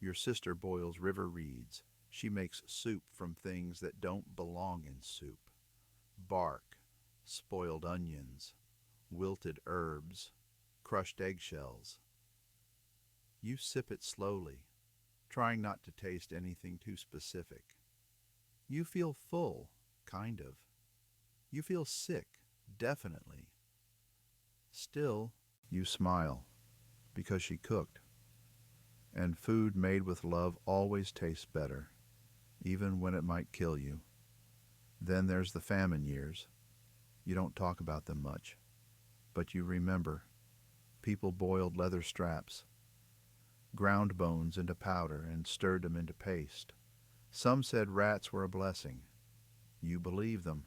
Speaker 1: Your sister boils river reeds. She makes soup from things that don't belong in soup. Bark, spoiled onions, wilted herbs, crushed eggshells. You sip it slowly, trying not to taste anything too specific. You feel full, kind of. You feel sick, definitely. Still, you smile, because she cooked. And food made with love always tastes better, even when it might kill you. Then there's the famine years. You don't talk about them much, but you remember. People boiled leather straps, ground bones into powder, and stirred them into paste. Some said rats were a blessing. You believed them.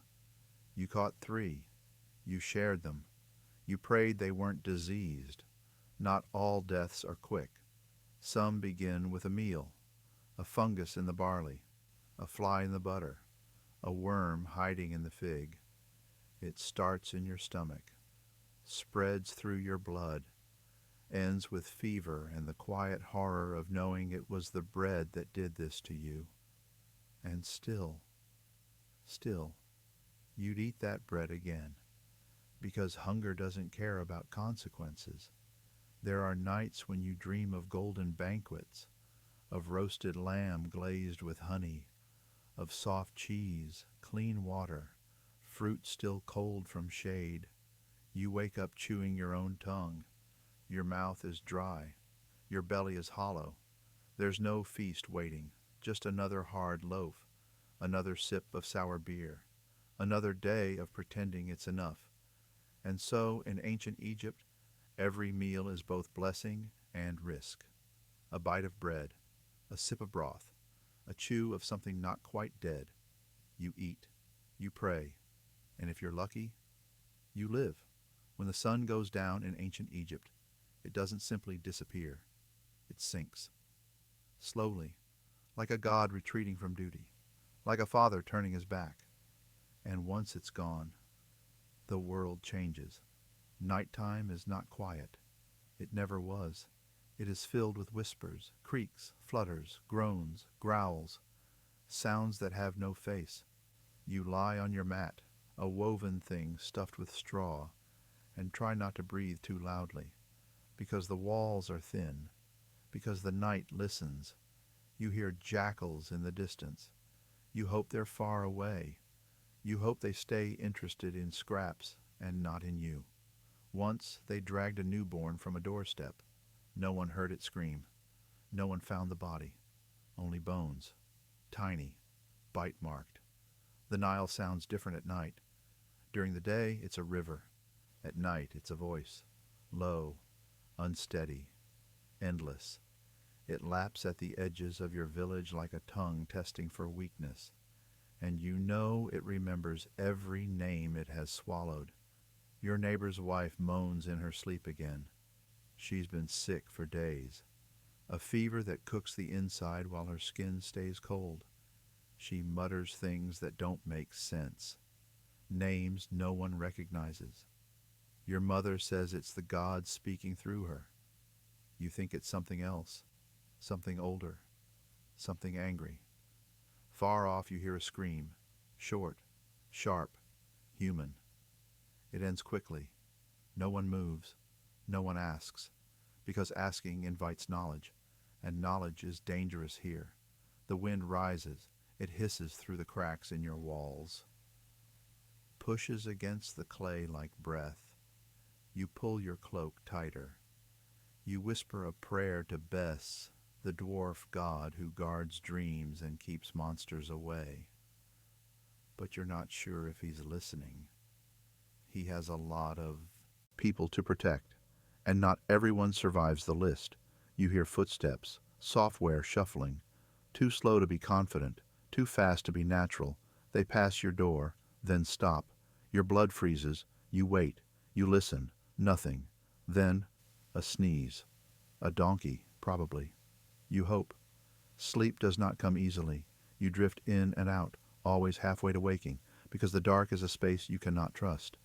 Speaker 1: You caught 3. You shared them. You prayed they weren't diseased. Not all deaths are quick. Some begin with a meal, a fungus in the barley, a fly in the butter, a worm hiding in the fig. It starts in your stomach, spreads through your blood, ends with fever and the quiet horror of knowing it was the bread that did this to you. And still, you'd eat that bread again, because hunger doesn't care about consequences. There are nights when you dream of golden banquets, of roasted lamb glazed with honey, of soft cheese, clean water, fruit still cold from shade. You wake up chewing your own tongue. Your mouth is dry. Your belly is hollow. There's no feast waiting, just another hard loaf, another sip of sour beer, another day of pretending it's enough. And so, in ancient Egypt, every meal is both blessing and risk. A bite of bread, a sip of broth, a chew of something not quite dead. You eat, you pray, and if you're lucky, you live. When the sun goes down in ancient Egypt, it doesn't simply disappear. It sinks. Slowly, like a god retreating from duty, like a father turning his back. And once it's gone, the world changes. Nighttime is not quiet. It never was. It is filled with whispers, creaks, flutters, groans, growls, sounds that have no face. You lie on your mat, a woven thing stuffed with straw, and try not to breathe too loudly, because the walls are thin, because the night listens. You hear jackals in the distance. You hope they're far away. You hope they stay interested in scraps and not in you. Once they dragged a newborn from a doorstep. No one heard it scream. No one found the body. Only bones. Tiny. Bite-marked. The Nile sounds different at night. During the day, it's a river. At night, it's a voice. Low. Unsteady. Endless. It laps at the edges of your village like a tongue testing for weakness. And you know it remembers every name it has swallowed. Your neighbor's wife moans in her sleep again. She's been sick for days. A fever that cooks the inside while her skin stays cold. She mutters things that don't make sense. Names no one recognizes. Your mother says it's the gods speaking through her. You think it's something else, something older, something angry. Far off you hear a scream, short, sharp, human. It ends quickly. No one moves, no one asks, because asking invites knowledge, and knowledge is dangerous here. The wind rises, it hisses through the cracks in your walls, pushes against the clay like breath. You pull your cloak tighter. You whisper a prayer to Bess, the dwarf god who guards dreams and keeps monsters away. But you're not sure if he's listening. He has a lot of people to protect, and not everyone survives the list. You hear footsteps, software shuffling, too slow to be confident, too fast to be natural. They pass your door, then stop. Your blood freezes. You wait. You listen. Nothing. Then, a sneeze. A donkey, probably. You hope. Sleep does not come easily. You drift in and out, always halfway to waking, because the dark is a space you cannot trust.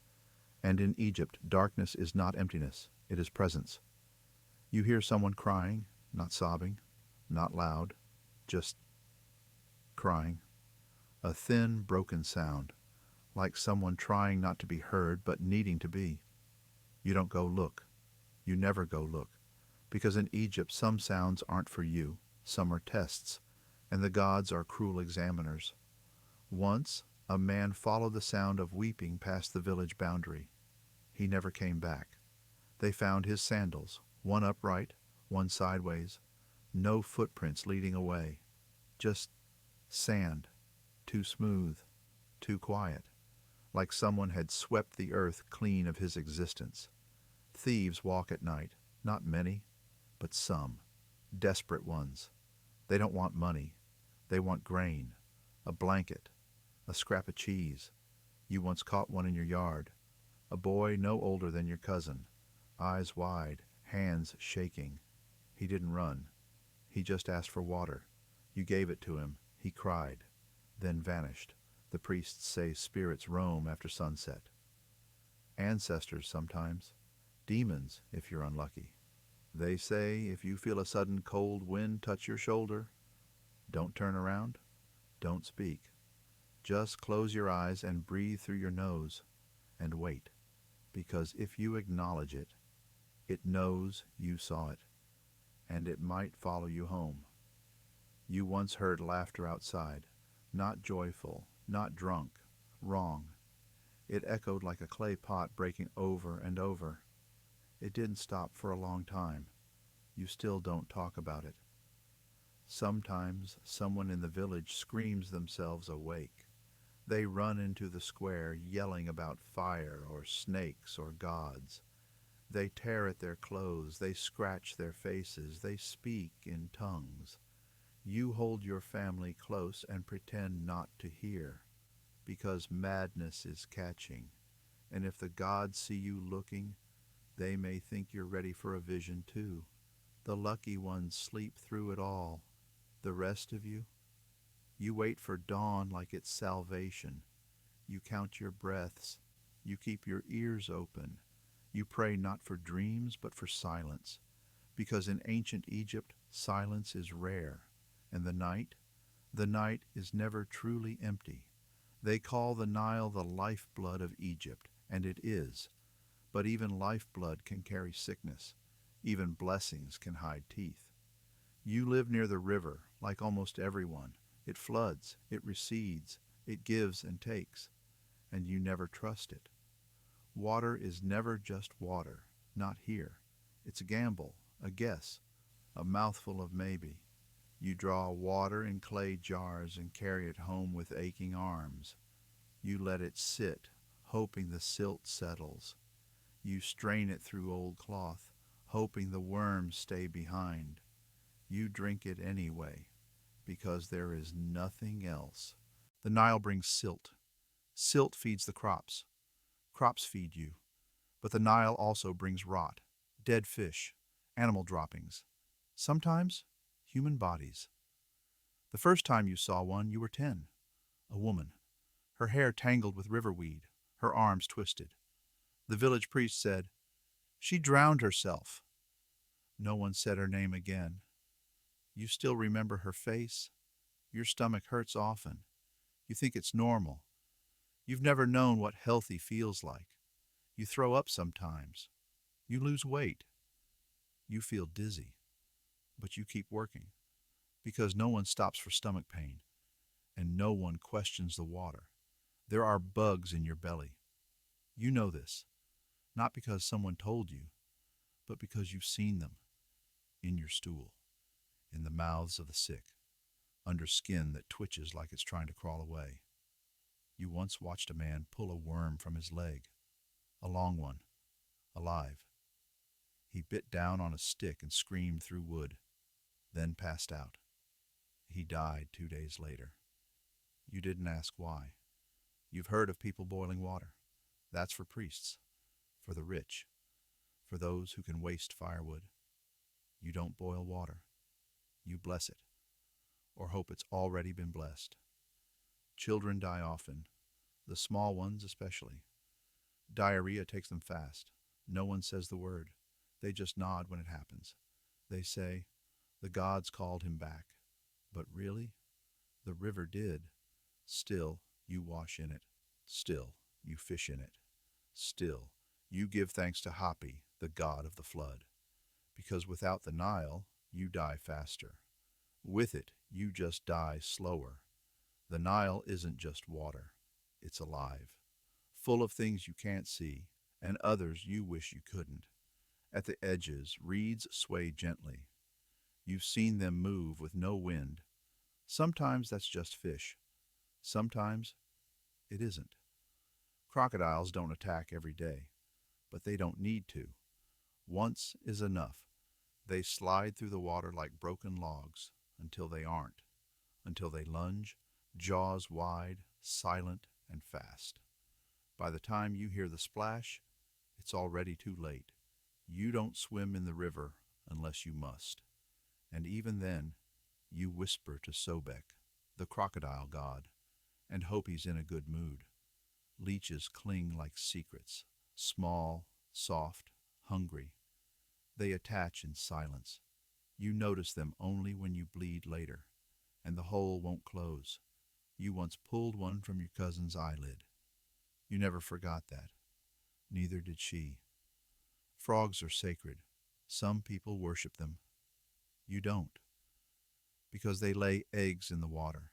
Speaker 1: And in Egypt, darkness is not emptiness. It is presence. You hear someone crying, not sobbing, not loud, just crying. A thin, broken sound, like someone trying not to be heard but needing to be. You don't go look. You never go look. Because in Egypt some sounds aren't for you, some are tests, and the gods are cruel examiners. Once, a man followed the sound of weeping past the village boundary. He never came back. They found his sandals, one upright, one sideways, no footprints leading away, just sand, too smooth, too quiet, like someone had swept the earth clean of his existence. Thieves walk at night, not many, but some, desperate ones. They don't want money. They want grain, a blanket, a scrap of cheese. You once caught one in your yard, a boy no older than your cousin, eyes wide, hands shaking. He didn't run. He just asked for water. You gave it to him. He cried, then vanished. The priests say spirits roam after sunset. Ancestors sometimes. Demons, if you're unlucky. They say if you feel a sudden cold wind touch your shoulder, don't turn around, don't speak. Just close your eyes and breathe through your nose and wait, because if you acknowledge it, it knows you saw it, and it might follow you home. You once heard laughter outside, not joyful, not drunk, wrong. It echoed like a clay pot breaking over and over. It didn't stop for a long time. You still don't talk about it. Sometimes someone in the village screams themselves awake. They run into the square yelling about fire or snakes or gods. They tear at their clothes, they scratch their faces, they speak in tongues. You hold your family close and pretend not to hear, because madness is catching. And if the gods see you looking, they may think you're ready for a vision too. The lucky ones sleep through it all. The rest of you, you wait for dawn like it's salvation. You count your breaths. You keep your ears open. You pray not for dreams, but for silence. Because in ancient Egypt, silence is rare. And the night is never truly empty. They call the Nile the lifeblood of Egypt, and it is. But even lifeblood can carry sickness. Even blessings can hide teeth. You live near the river, like almost everyone. It floods, it recedes, it gives and takes, and you never trust it. Water is never just water, not here. It's a gamble, a guess, a mouthful of maybe. You draw water in clay jars and carry it home with aching arms. You let it sit, hoping the silt settles. You strain it through old cloth, hoping the worms stay behind. You drink it anyway, because there is nothing else. The Nile brings silt. Silt feeds the crops. Crops feed you. But the Nile also brings rot, dead fish, animal droppings. Sometimes, human bodies. The first time you saw one, you were 10. A woman. Her hair tangled with riverweed, her arms twisted. The village priest said, "She drowned herself." No one said her name again. You still remember her face? Your stomach hurts often. You think it's normal. You've never known what healthy feels like. You throw up sometimes. You lose weight. You feel dizzy. But you keep working, because no one stops for stomach pain, and no one questions the water. There are bugs in your belly. You know this, not because someone told you, but because you've seen them in your stool, in the mouths of the sick, under skin that twitches like it's trying to crawl away. You once watched a man pull a worm from his leg, a long one, alive. He bit down on a stick and screamed through wood, then passed out. He died 2 days later. You didn't ask why. You've heard of people boiling water. That's for priests, for the rich, for those who can waste firewood. You don't boil water. You bless it, or hope it's already been blessed. Children die often, the small ones especially. Diarrhea takes them fast. No one says the word. They just nod when it happens. They say, "The gods called him back." But really, the river did. Still, you wash in it. Still, you fish in it. Still, you give thanks to Hapi, the god of the flood. Because without the Nile, you die faster. With it, you just die slower. The Nile isn't just water. It's alive, full of things you can't see, and others you wish you couldn't. At the edges, reeds sway gently. You've seen them move with no wind. Sometimes that's just fish. Sometimes it isn't. Crocodiles don't attack every day, but they don't need to. Once is enough. They slide through the water like broken logs until they aren't, until they lunge, jaws wide, silent and fast. By the time you hear the splash, it's already too late. You don't swim in the river unless you must. And even then, you whisper to Sobek, the crocodile god, and hope he's in a good mood. Leeches cling like secrets, small, soft, hungry. They attach in silence. You notice them only when you bleed later, and the hole won't close. You once pulled one from your cousin's eyelid. You never forgot that. Neither did she. Frogs are sacred. Some people worship them. You don't, because they lay eggs in the water.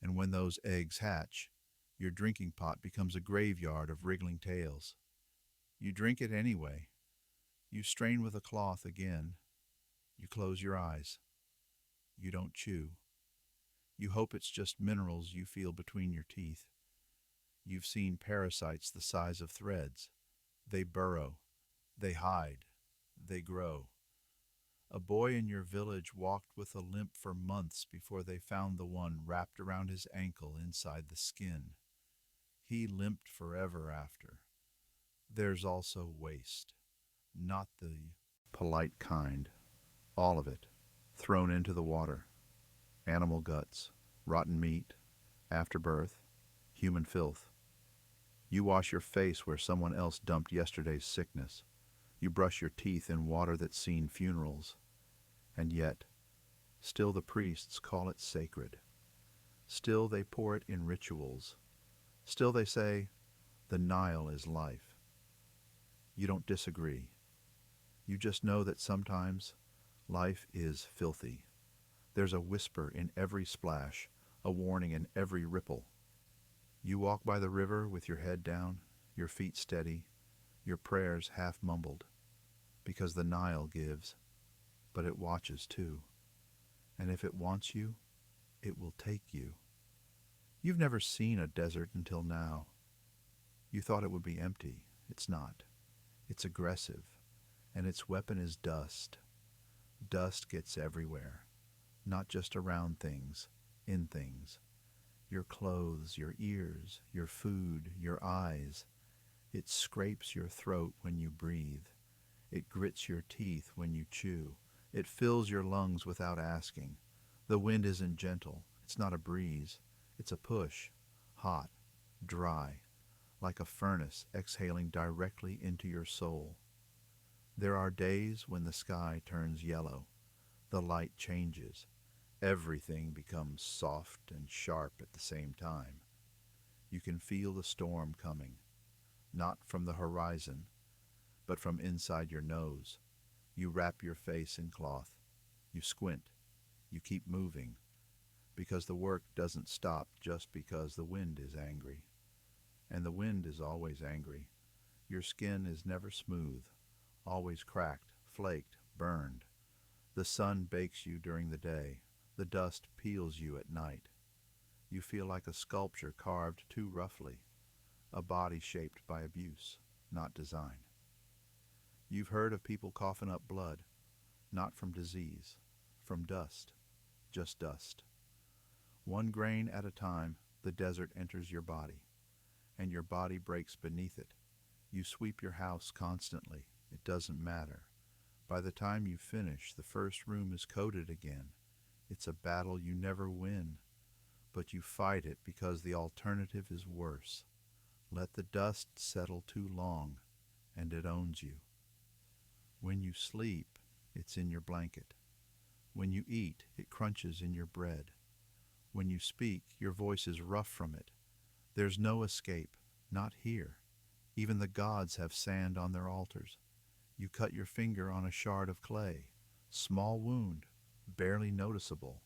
Speaker 1: And when those eggs hatch, your drinking pot becomes a graveyard of wriggling tails. You drink it anyway. You strain with a cloth again. You close your eyes. You don't chew. You hope it's just minerals you feel between your teeth. You've seen parasites the size of threads. They burrow. They hide. They grow. A boy in your village walked with a limp for months before they found the one wrapped around his ankle inside the skin. He limped forever after. There's also waste. Not the polite kind. All of it, thrown into the water. Animal guts, rotten meat, afterbirth, human filth. You wash your face where someone else dumped yesterday's sickness. You brush your teeth in water that's seen funerals. And yet, still the priests call it sacred. Still they pour it in rituals. Still they say, the Nile is life. You don't disagree. You just know that sometimes life is filthy. There's a whisper in every splash, a warning in every ripple. You walk by the river with your head down, your feet steady, your prayers half mumbled, because the Nile gives, but it watches too. And if it wants you, it will take you. You've never seen a desert until now. You thought it would be empty. It's not. It's aggressive, and its weapon is dust. Dust gets everywhere, not just around things, in things. Your clothes, your ears, your food, your eyes. It scrapes your throat when you breathe. It grits your teeth when you chew. It fills your lungs without asking. The wind isn't gentle. It's not a breeze. It's a push. Hot, dry, like a furnace exhaling directly into your soul. There are days when the sky turns yellow. The light changes. Everything becomes soft and sharp at the same time. You can feel the storm coming, not from the horizon, but from inside your nose. You wrap your face in cloth. You squint. You keep moving, because the work doesn't stop just because the wind is angry. And the wind is always angry. Your skin is never smooth, always cracked, flaked, burned. The sun bakes you during the day. The dust peels you at night. You feel like a sculpture carved too roughly, a body shaped by abuse, not design. You've heard of people coughing up blood, not from disease, from dust, just dust. One grain at a time, the desert enters your body, and your body breaks beneath it. You sweep your house constantly. It doesn't matter. By the time you finish, the first room is coated again. It's a battle you never win, but you fight it because the alternative is worse. Let the dust settle too long, and it owns you. When you sleep, it's in your blanket. When you eat, it crunches in your bread. When you speak, your voice is rough from it. There's no escape, not here. Even the gods have sand on their altars. You cut your finger on a shard of clay. Small wound, barely noticeable.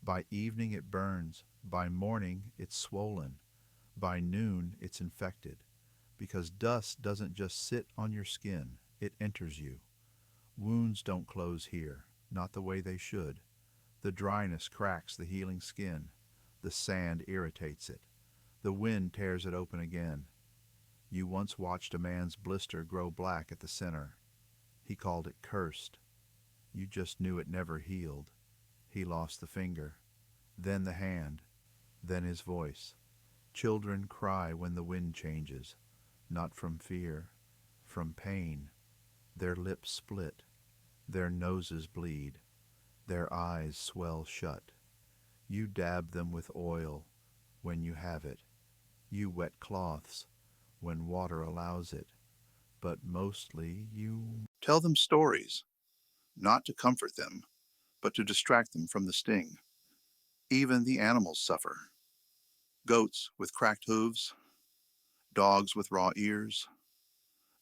Speaker 1: By evening it burns. By morning it's swollen. By noon it's infected. Because dust doesn't just sit on your skin, it enters you. Wounds don't close here, not the way they should. The dryness cracks the healing skin. The sand irritates it. The wind tears it open again. You once watched a man's blister grow black at the center. He called it cursed. You just knew it never healed. He lost the finger, then the hand, then his voice. Children cry when the wind changes, not from fear, from pain. Their lips split, their noses bleed, their eyes swell shut. You dab them with oil when you have it. You wet cloths when water allows it. But mostly you tell them stories, not to comfort them, but to distract them from the sting. Even the animals suffer. Goats with cracked hooves, dogs with raw ears,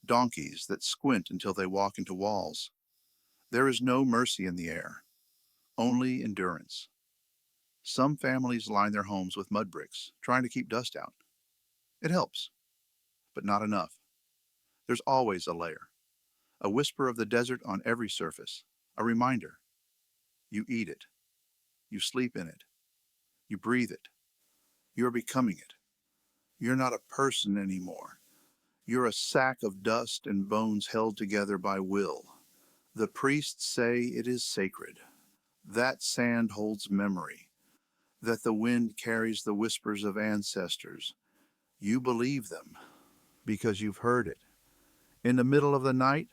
Speaker 1: donkeys that squint until they walk into walls. There is no mercy in the air, only endurance. Some families line their homes with mud bricks, trying to keep dust out. It helps, but not enough. There's always a layer, a whisper of the desert on every surface, a reminder. You eat it, you sleep in it, you breathe it, you're becoming it. You're not a person anymore. You're a sack of dust and bones held together by will. The priests say it is sacred. That sand holds memory, that the wind carries the whispers of ancestors. You believe them because you've heard it. In the middle of the night,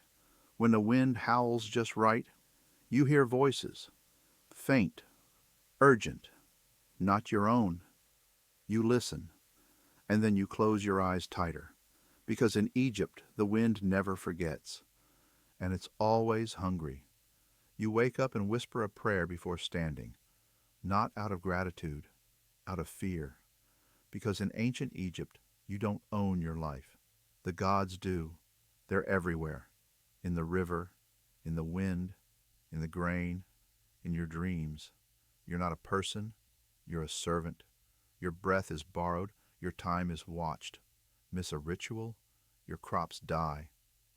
Speaker 1: when the wind howls just right, you hear voices, faint, urgent, not your own. You listen, and then you close your eyes tighter, because in Egypt the wind never forgets, and it's always hungry. You wake up and whisper a prayer before standing, not out of gratitude, out of fear, because in ancient Egypt you don't own your life. The gods do. They're everywhere, in the river, in the wind, in the grain, in your dreams. You're not a person, you're a servant. Your breath is borrowed, your time is watched. Miss a ritual, your crops die.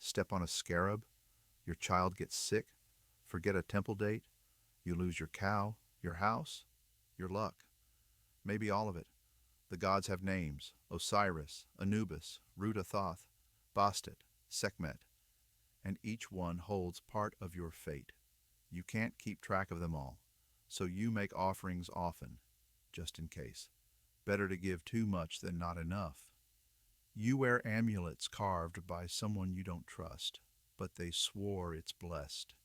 Speaker 1: Step on a scarab, your child gets sick. Forget a temple date, you lose your cow, your house, your luck. Maybe all of it. The gods have names: Osiris, Anubis, Rudothoth, Bastet, Sekhmet, and each one holds part of your fate. You can't keep track of them all, so you make offerings often, just in case. Better to give too much than not enough. You wear amulets carved by someone you don't trust, but they swore it's blessed.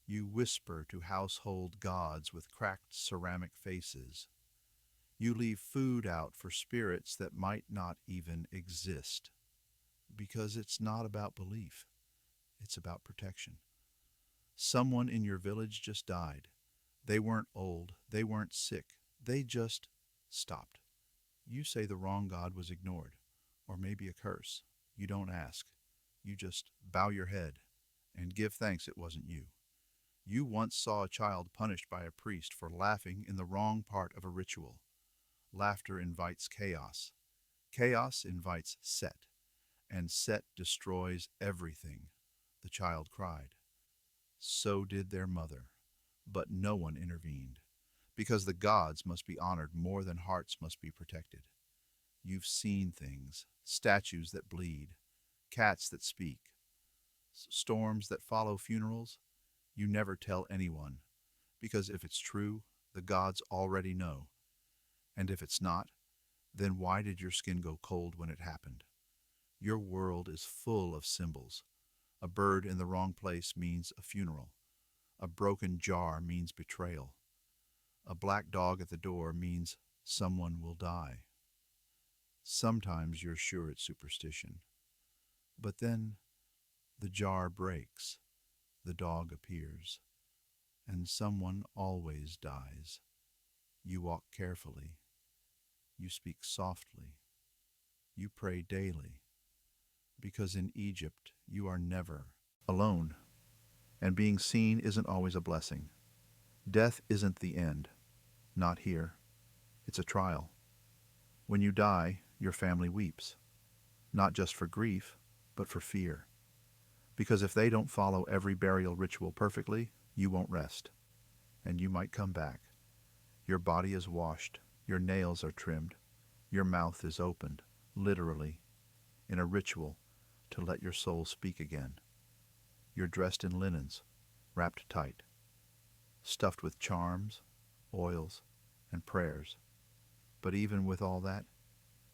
Speaker 1: You whisper to household gods with cracked ceramic faces. You leave food out for spirits that might not even exist. Because it's not about belief, it's about protection. Someone in your village just died. They weren't old, they weren't sick, they just stopped. You say the wrong god was ignored, or maybe a curse. You don't ask. You just bow your head and give thanks it wasn't you. You once saw a child punished by a priest for laughing in the wrong part of a ritual. Laughter invites chaos. Chaos invites Set, and Set destroys everything. The child cried. So did their mother, but no one intervened, because the gods must be honored more than hearts must be protected. You've seen things: statues that bleed, cats that speak, storms that follow funerals. You never tell anyone, because if it's true, the gods already know. And if it's not, then why did your skin go cold when it happened? Your world is full of symbols. A bird in the wrong place means a funeral. A broken jar means betrayal. A black dog at the door means someone will die. Sometimes you're sure it's superstition. But then the jar breaks, the dog appears, and someone always dies. You walk carefully. You speak softly. You pray daily, because in Egypt you are never alone, and being seen isn't always a blessing. Death isn't the end. Not here. It's a trial. When you die, your family weeps, not just for grief, but for fear. Because if they don't follow every burial ritual perfectly, you won't rest, and you might come back. Your body is washed, your nails are trimmed, your mouth is opened, literally, in a ritual to let your soul speak again. You're dressed in linens, wrapped tight, stuffed with charms, oils, and prayers. But even with all that,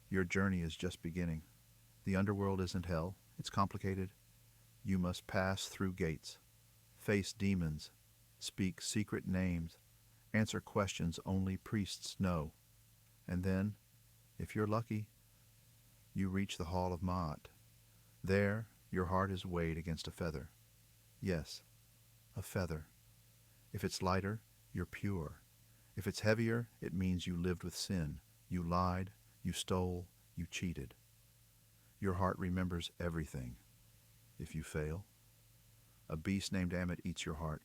Speaker 1: your journey is just beginning. The underworld isn't hell. It's complicated. You must pass through gates, face demons, speak secret names, answer questions only priests know. And then, if you're lucky, you reach the Hall of Ma'at. There, your heart is weighed against a feather. Yes, a feather. If it's lighter, you're pure. If it's heavier, it means you lived with sin. You lied, you stole, you cheated. Your heart remembers everything. If you fail, a beast named Amit eats your heart.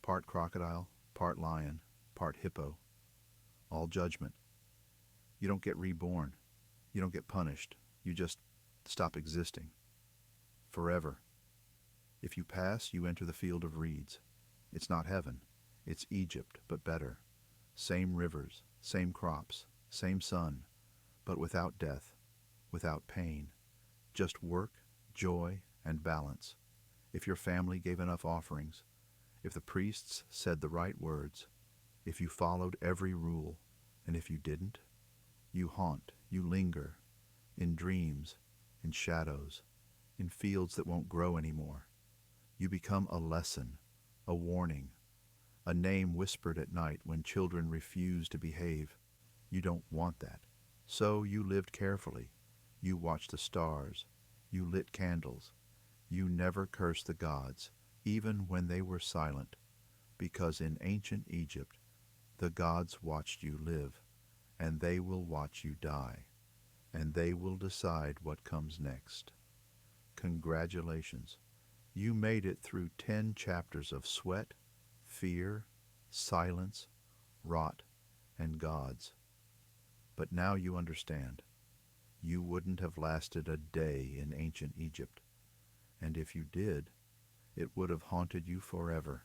Speaker 1: Part crocodile, part lion, part hippo. All judgment. You don't get reborn. You don't get punished. You just stop existing. Forever. If you pass, you enter the field of reeds. It's not heaven. It's Egypt, but better. Same rivers, same crops, same sun, but without death, without pain. Just work, joy, and balance. If your family gave enough offerings, if the priests said the right words, if you followed every rule, and if you didn't, you haunt, you linger, in dreams, in shadows, in fields that won't grow anymore. You become a lesson, a warning, a name whispered at night when children refuse to behave. You don't want that. So you lived carefully. You watched the stars. You lit candles. You never cursed the gods, even when they were silent, because in ancient Egypt, the gods watched you live, and they will watch you die, and they will decide what comes next. Congratulations. You made it through 10 chapters of sweat, fear, silence, rot, and gods. But now you understand. You wouldn't have lasted a day in ancient Egypt, and if you did, it would have haunted you forever.